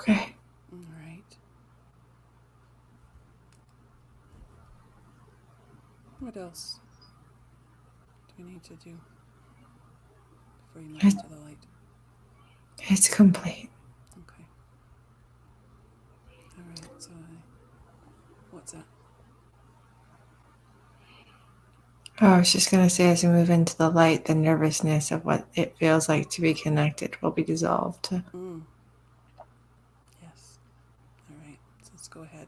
Okay. All right. What else do we need to do before you move It, into the light? it's complete. Okay. All right. So what's that? Oh, I was just going to say, as we move into the light, the nervousness of what it feels like to be connected will be dissolved. Mm. Yes. All right. So let's go ahead.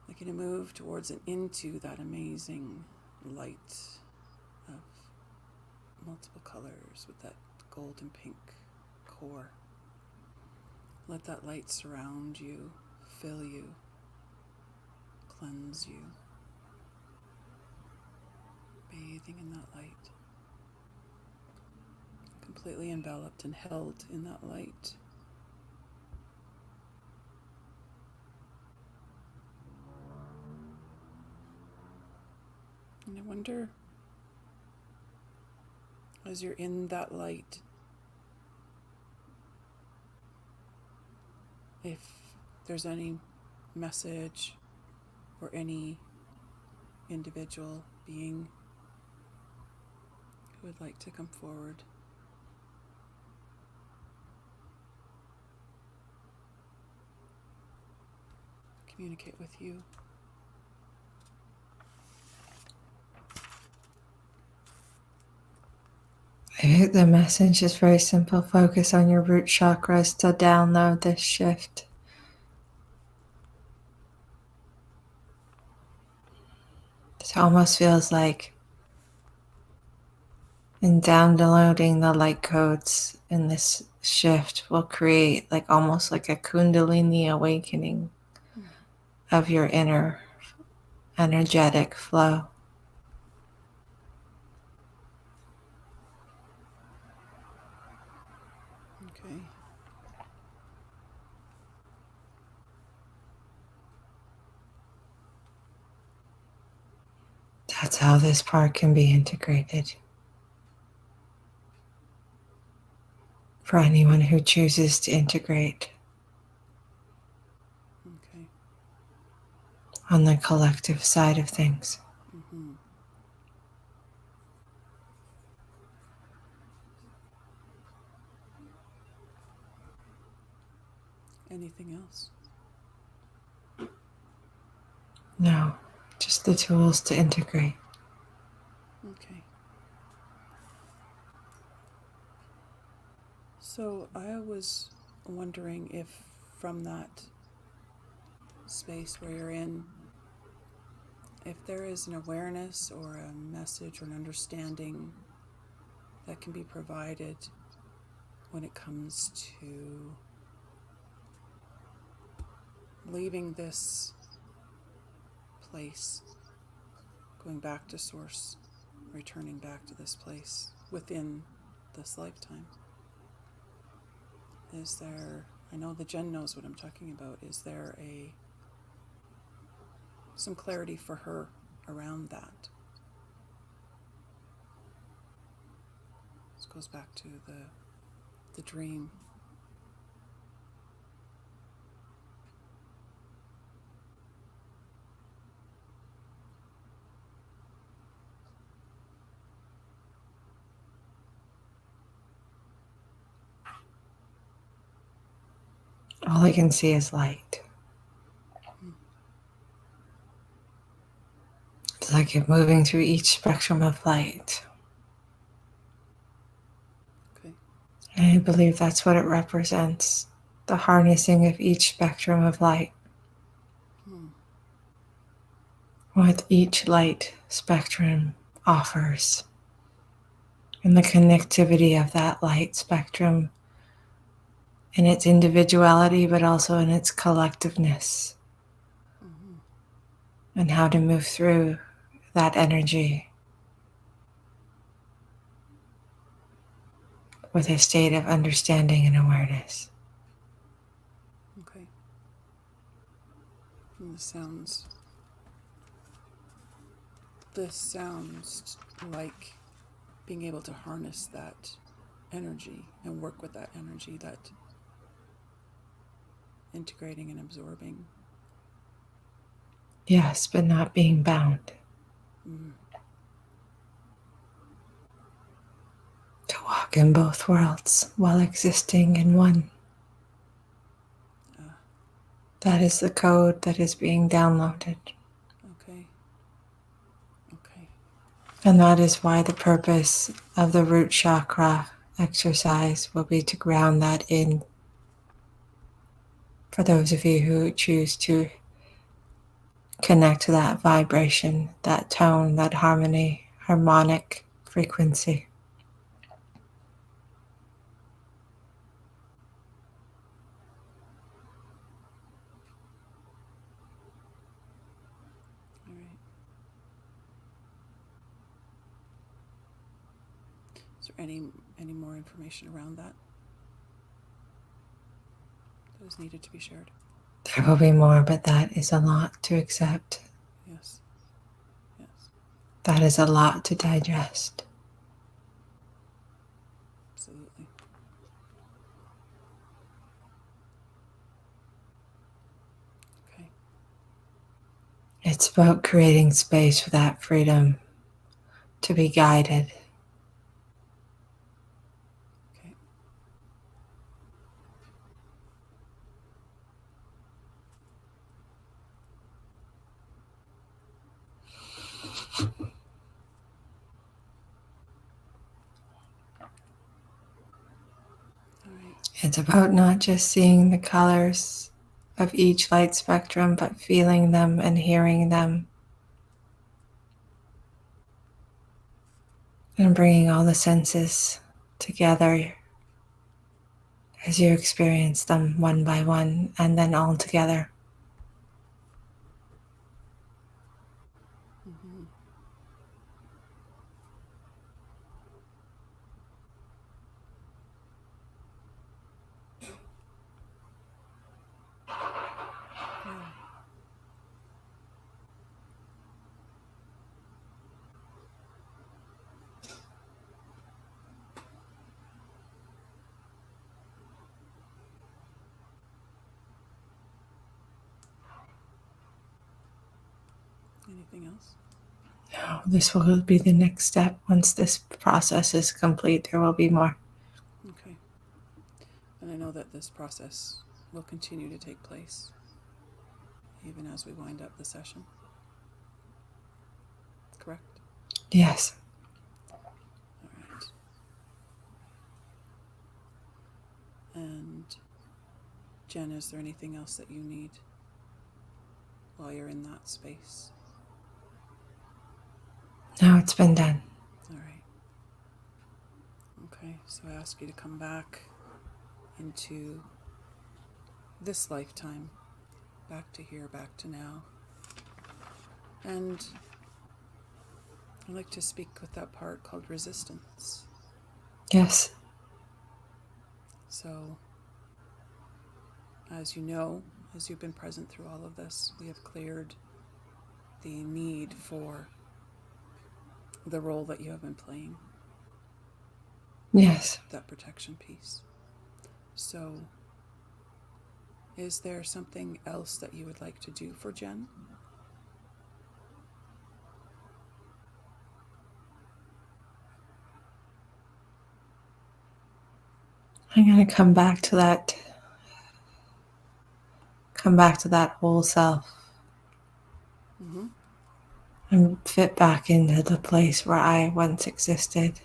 Like you to move towards and into that amazing light of multiple colors with that golden pink core. Let that light surround you, fill you, cleanse you, bathing in that light, completely enveloped and held in that light. And I wonder, as you're in that light, if there's any message or any individual being who would like to come forward. Communicate with you. The message is very simple. Focus on your root chakras to download this shift. It almost feels like in downloading the light codes in this shift will create like almost like a kundalini awakening of your inner energetic flow. Okay. That's how this part can be integrated. For anyone who chooses to integrate Okay. on the collective side of things. Mm-hmm. Anything else? No, just the tools to integrate. Okay. So I was wondering if from that space where you're in, if there is an awareness or a message or an understanding that can be provided when it comes to leaving this place, going back to source, returning back to this place within this lifetime. Is there, I know the Jen knows what I'm talking about, is there some clarity for her around that? This goes back to the dream. All I can see is light. It's like you're moving through each spectrum of light. Okay. And I believe that's what it represents, the harnessing of each spectrum of light. What each light spectrum offers, and the connectivity of that light spectrum in its individuality, but also in its collectiveness, and how to move through that energy with a state of understanding and awareness. Okay. And this sounds like being able to harness that energy and work with that energy, that integrating and absorbing. Yes, but not being bound. To walk in both worlds while existing in one. That is the code that is being downloaded. Okay. Okay. And that is why the purpose of the root chakra exercise will be to ground that in. For those of you who choose to connect to that vibration, that tone, that harmony, harmonic frequency. All right. Is there any more information around that is needed to be shared? There will be more, but that is a lot to accept. Yes. Yes. That is a lot to digest. Absolutely. Okay. It's about creating space for that freedom to be guided. Okay. All right. It's about not just seeing the colors of each light spectrum, but feeling them and hearing them. And bringing all the senses together as you experience them one by one and then all together. Mm-hmm. Yeah. Anything else? Now, this will be the next step. Once this process is complete, there will be more. Okay. And I know that this process will continue to take place even as we wind up the session. Correct? Yes. All right. And Jen, is there anything else that you need while you're in that space? No, it's been done. All right. Okay, so I ask you to come back into this lifetime, back to here, back to now. And I like to speak with that part called resistance. Yes. So, as you know, as you've been present through all of this, we have cleared the need for the role that you have been playing. Yes. That protection piece. So, is there something else that you would like to do for Jen? I'm going to come back to that. Come back to that whole self. Mm-hmm. And fit back into the place where I once existed.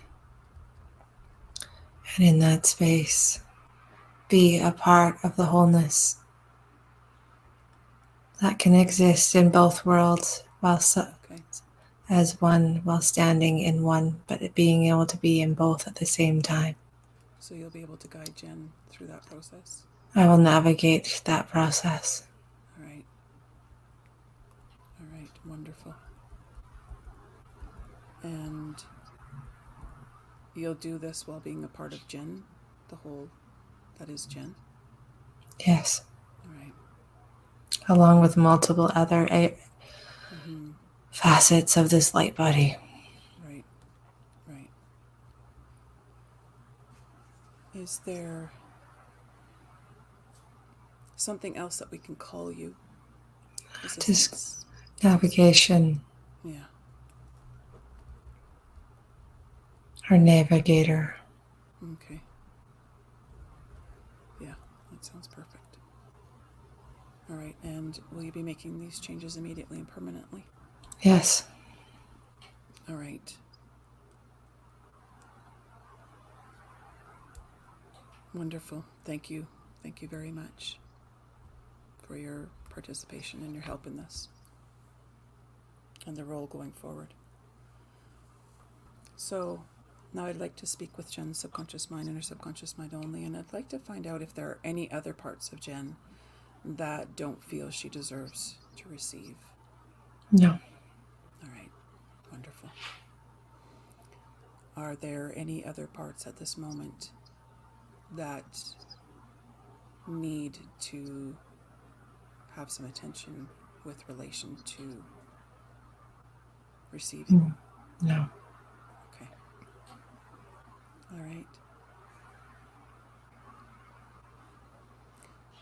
And in that space, be a part of the wholeness that can exist in both worlds while Okay. as one, while standing in one, but being able to be in both at the same time. So you'll be able to guide Jen through that process. I will navigate that process. All right. All right. Wonderful. And you'll do this while being a part of Jen, the whole that is Jen. Yes. All right. Along with multiple other Mm-hmm. facets of this light body. Right. Right. Is there something else that we can call you? Just navigation. Yeah. Our navigator. Okay. Yeah, that sounds perfect. All right, and will you be making these changes immediately and permanently? Yes. All right. Wonderful. Thank you. Thank you very much for your participation and your help in this and the role going forward. So now I'd like to speak with Jen's subconscious mind and her subconscious mind only, and I'd like to find out if there are any other parts of Jen that don't feel she deserves to receive. No. All right. Wonderful. Are there any other parts at this moment that need to have some attention with relation to receiving? No. Okay. All right.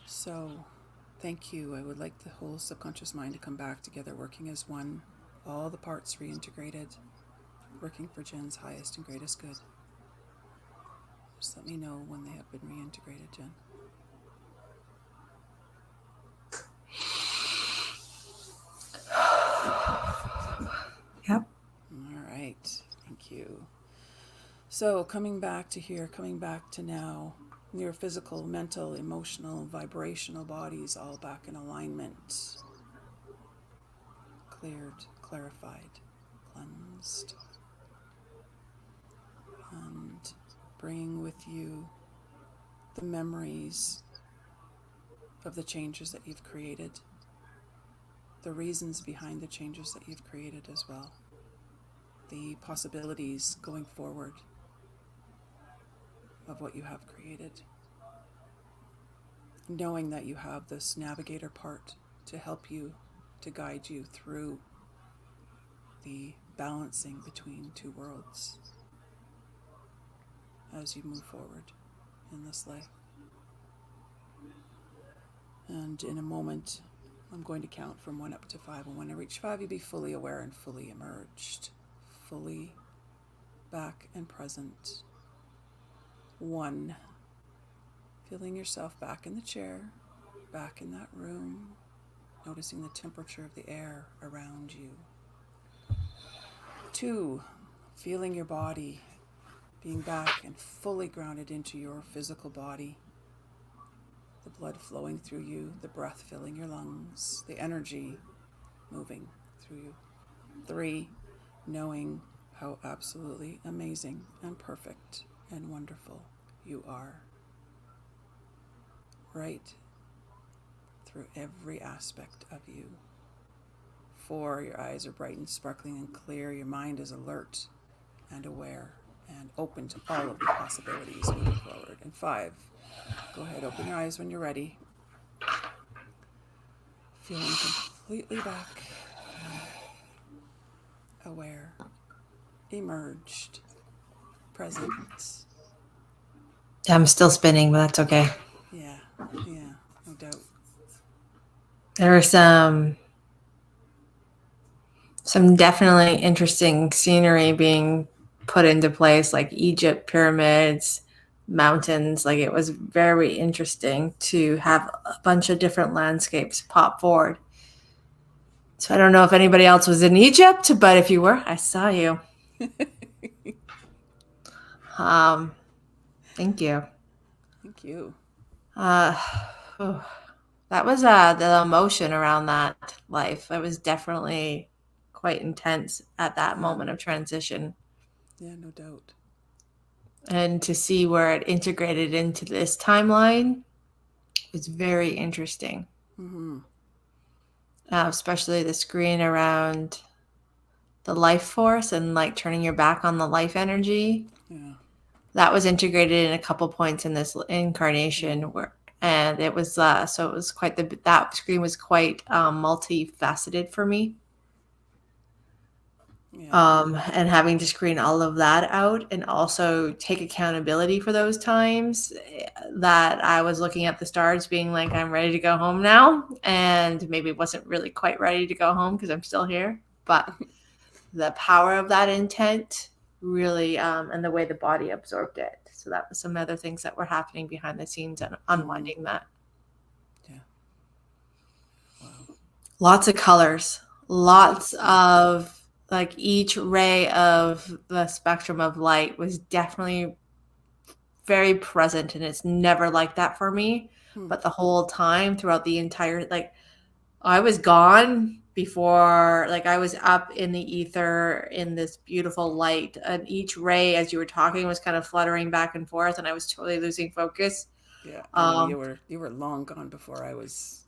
So, thank you. I would like the whole subconscious mind to come back together, working as one, all the parts reintegrated, working for Jen's highest and greatest good. Just let me know when they have been reintegrated, Jen. Yep. All right. Thank you. So, coming back to here, coming back to now, your physical, mental, emotional, vibrational bodies all back in alignment. Cleared, clarified, cleansed. And bringing with you the memories of the changes that you've created, the reasons behind the changes that you've created as well, the possibilities going forward of what you have created. Knowing that you have this navigator part to help you, to guide you through the balancing between two worlds as you move forward in this life. And in a moment, I'm going to count from 1 up to 5. And when I reach 5, you'll be fully aware and fully emerged, fully back and present. 1. Feeling yourself back in the chair, back in that room, noticing the temperature of the air around you. 2. Feeling your body, being back and fully grounded into your physical body. The blood flowing through you, the breath filling your lungs, the energy moving through you. 3. knowing how absolutely amazing and perfect and wonderful you are, right through every aspect of you. 4, your eyes are bright and sparkling and clear. Your mind is alert and aware and open to all of the possibilities moving forward. And 5, go ahead, open your eyes when you're ready. Feeling completely back, aware, emerged, present. I'm still spinning, but that's okay. Yeah, no doubt. There were some definitely interesting scenery being put into place, like Egypt, pyramids, mountains. Like, it was very interesting to have a bunch of different landscapes pop forward. So I don't know if anybody else was in Egypt, but if you were, I saw you. Thank you. Thank you. That was the emotion around that life. It was definitely quite intense at that moment of transition. Yeah, no doubt. And to see where it integrated into this timeline was very interesting. Mm-hmm. Especially the screen around the life force and like turning your back on the life energy. Yeah. That was integrated in a couple points in this incarnation where, and it was so it was quite that screen was quite multifaceted for me. Yeah. And having to screen all of that out and also take accountability for those times that I was looking at the stars being like, I'm ready to go home now, and maybe wasn't really quite ready to go home because I'm still here, but the power of that intent really, and the way the body absorbed it. So that was some other things that were happening behind the scenes and unwinding that. Yeah. Wow. Lots of colors, lots of, like, each ray of the spectrum of light was definitely very present, and it's never like that for me. But the whole time throughout the entire, like, I was gone before, like, I was up in the ether in this beautiful light, and each ray, as you were talking, was kind of fluttering back and forth, and I was totally losing focus. Yeah, I know you were long gone before I was.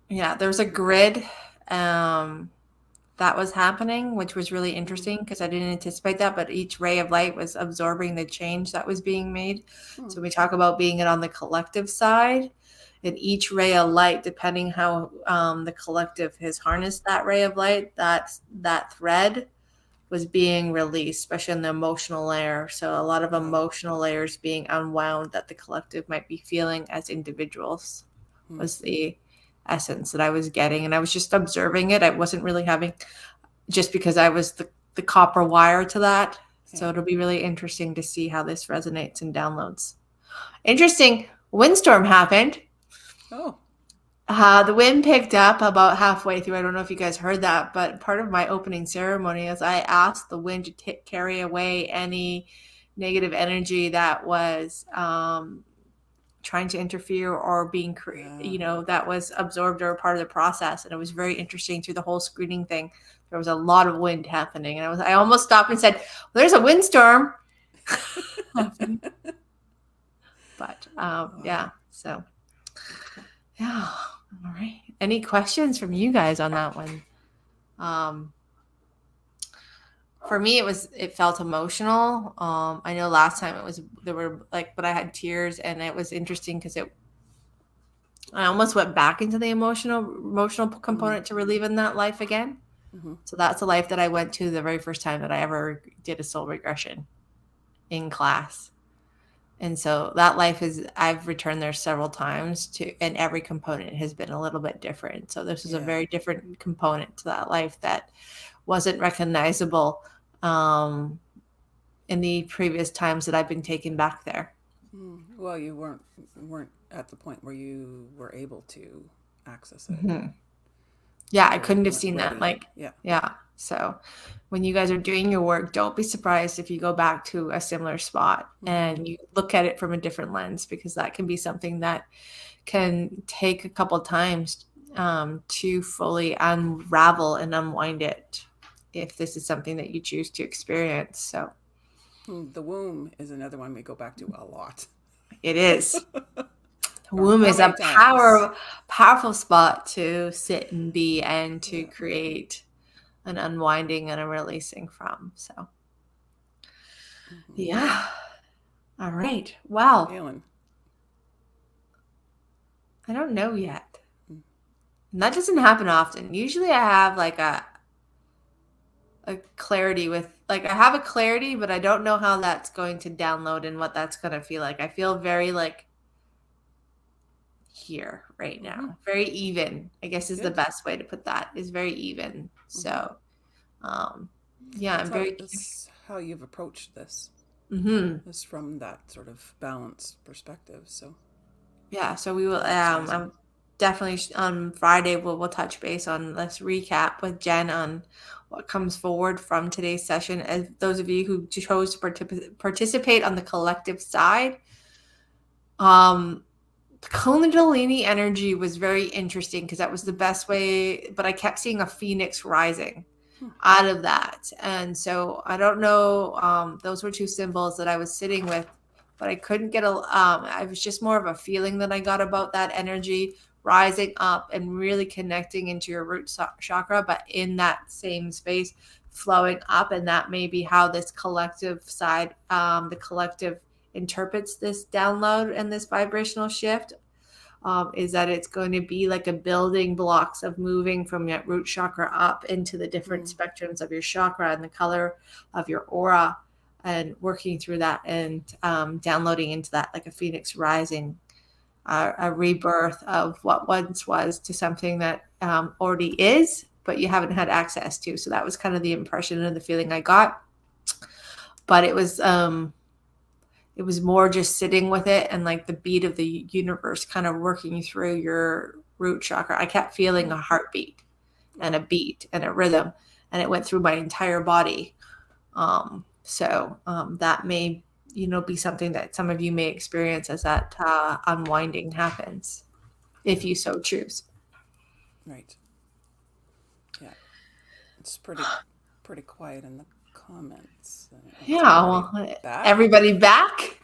Yeah, there was a grid that was happening, which was really interesting because I didn't anticipate that, but each ray of light was absorbing the change that was being made. So we talk about being it on the collective side, and each ray of light, depending how the collective has harnessed that ray of light, that thread was being released, especially in the emotional layer. So a lot of emotional layers being unwound that the collective might be feeling as individuals was the essence that I was getting. And I was just observing it. I wasn't really having, just because I was the copper wire to that. So it'll be really interesting to see how this resonates and downloads. Interesting. Windstorm happened. Oh. The wind picked up about halfway through. I don't know if you guys heard that, but part of my opening ceremony is I asked the wind to carry away any negative energy that was trying to interfere or being, that was absorbed or part of the process. And it was very interesting through the whole screening thing. There was a lot of wind happening, and I almost stopped and said, well, "There's a windstorm." But yeah, so yeah. All right. Any questions from you guys on that one? For me, it felt emotional. I know last time but I had tears, and it was interesting because I almost went back into the emotional component to relive in that life again. So that's the life that I went to the very first time that I ever did a soul regression in class. And so that life I've returned there several times and every component has been a little bit different. So this is a very different component to that life that wasn't recognizable in the previous times that I've been taken back there. Well, you weren't at the point where you were able to access it. Yeah, I couldn't have seen that. Yeah. So when you guys are doing your work, don't be surprised if you go back to a similar spot and you look at it from a different lens, because that can be something that can take a couple times to fully unravel and unwind it. if this is something that you choose to experience. So The womb is another one we go back to a lot. it is. The From womb how is a many times? powerful spot to sit and be and to Yeah. create an unwinding and a releasing from. So yeah. All right. Wow. Feeling. I don't know yet. And that doesn't happen often. Usually I have like a clarity with, like, I have a clarity, but I don't know how that's going to download and what that's going to feel like. I feel very like here right now. Very even, I guess, is the Good. best way to put that, is very even. So yeah, I'm very That's how you've approached this. mm-hmm. Is from that sort of balanced perspective. So Yeah, so we will that's amazing. I'm definitely on Friday we'll touch base on, let's recap with Jen on what comes forward from today's session. As those of you who chose to participate on the collective side, Kundalini energy was very interesting because that was the best way, but I kept seeing a phoenix rising out of that. And so I don't know, those were two symbols that I was sitting with, but I couldn't get I was just more of a feeling that I got about that energy rising up and really connecting into your root chakra, but in that same space flowing up. And that may be how this collective side, the collective interprets this download and this vibrational shift, is that it's going to be like a building blocks of moving from that root chakra up into the different spectrums of your chakra and the color of your aura, and working through that and downloading into that like a phoenix rising, a rebirth of what once was to something that already is, but you haven't had access to. So that was kind of the impression and the feeling I got. But it was more just sitting with it and like the beat of the universe kind of working through your root chakra. I kept feeling a heartbeat and a beat and a rhythm, and it went through my entire body. So that may, be something that some of you may experience as that unwinding happens, if you so choose. Right. Yeah. It's pretty quiet in the comments. Yeah, everybody back.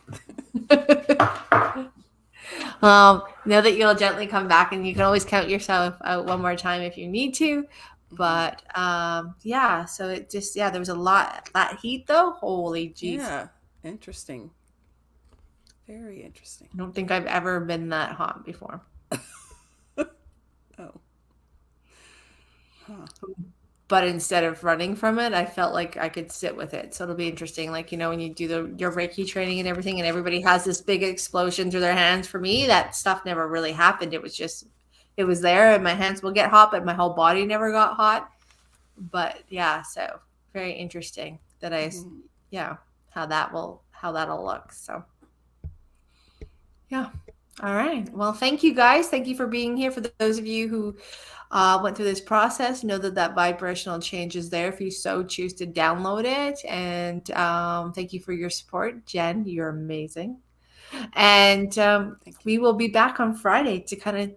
Know that you'll gently come back, and you can always count yourself out one more time if you need to. But yeah, so it just, there was a lot. That heat though, holy jeez. Yeah, interesting. Very interesting. I don't think I've ever been that hot before. Oh. Huh. But instead of running from it, I felt like I could sit with it. So it'll be interesting. Like, when you do your Reiki training and everything, and everybody has this big explosion through their hands. For me, that stuff never really happened. It was there, and my hands will get hot, but my whole body never got hot. But yeah, so very interesting that how that'll look. So yeah. All right. Well, thank you guys. Thank you for being here. For those of you who went through this process, know that vibrational change is there if you so choose to download it. And thank you for your support. Jen, you're amazing. And we will be back on Friday to kind of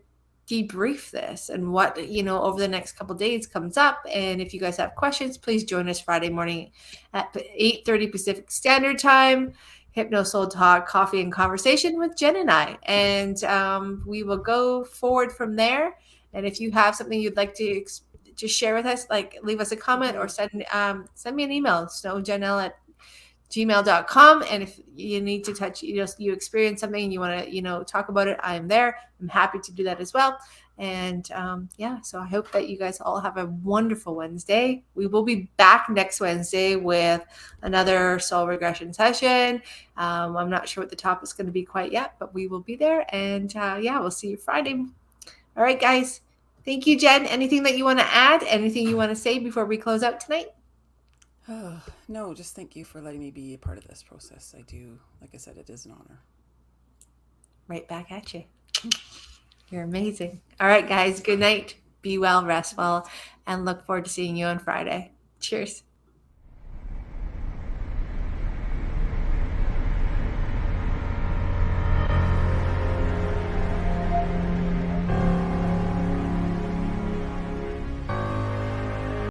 debrief this and what, over the next couple of days comes up. And if you guys have questions, please join us Friday morning at 8:30 Pacific Standard Time. Hypno Soul Talk, coffee and conversation with Jen and I. And we will go forward from there. And if you have something you'd like to just share with us, like leave us a comment or send me an email, snowjanelle@gmail.com. And if you need to touch, you experience something and you want to, talk about it, I'm there. I'm happy to do that as well. And so I hope that you guys all have a wonderful Wednesday. We will be back next Wednesday with another soul regression session. I'm not sure what the topic is going to be quite yet, but we will be there. And we'll see you Friday. All right, guys. Thank you, Jen. Anything that you want to add? Anything you want to say before we close out tonight? No, just thank you for letting me be a part of this process. I do, like I said, it is an honor. Right back at you. You're amazing. All right, guys. Good night. Be well, rest well, and look forward to seeing you on Friday. Cheers.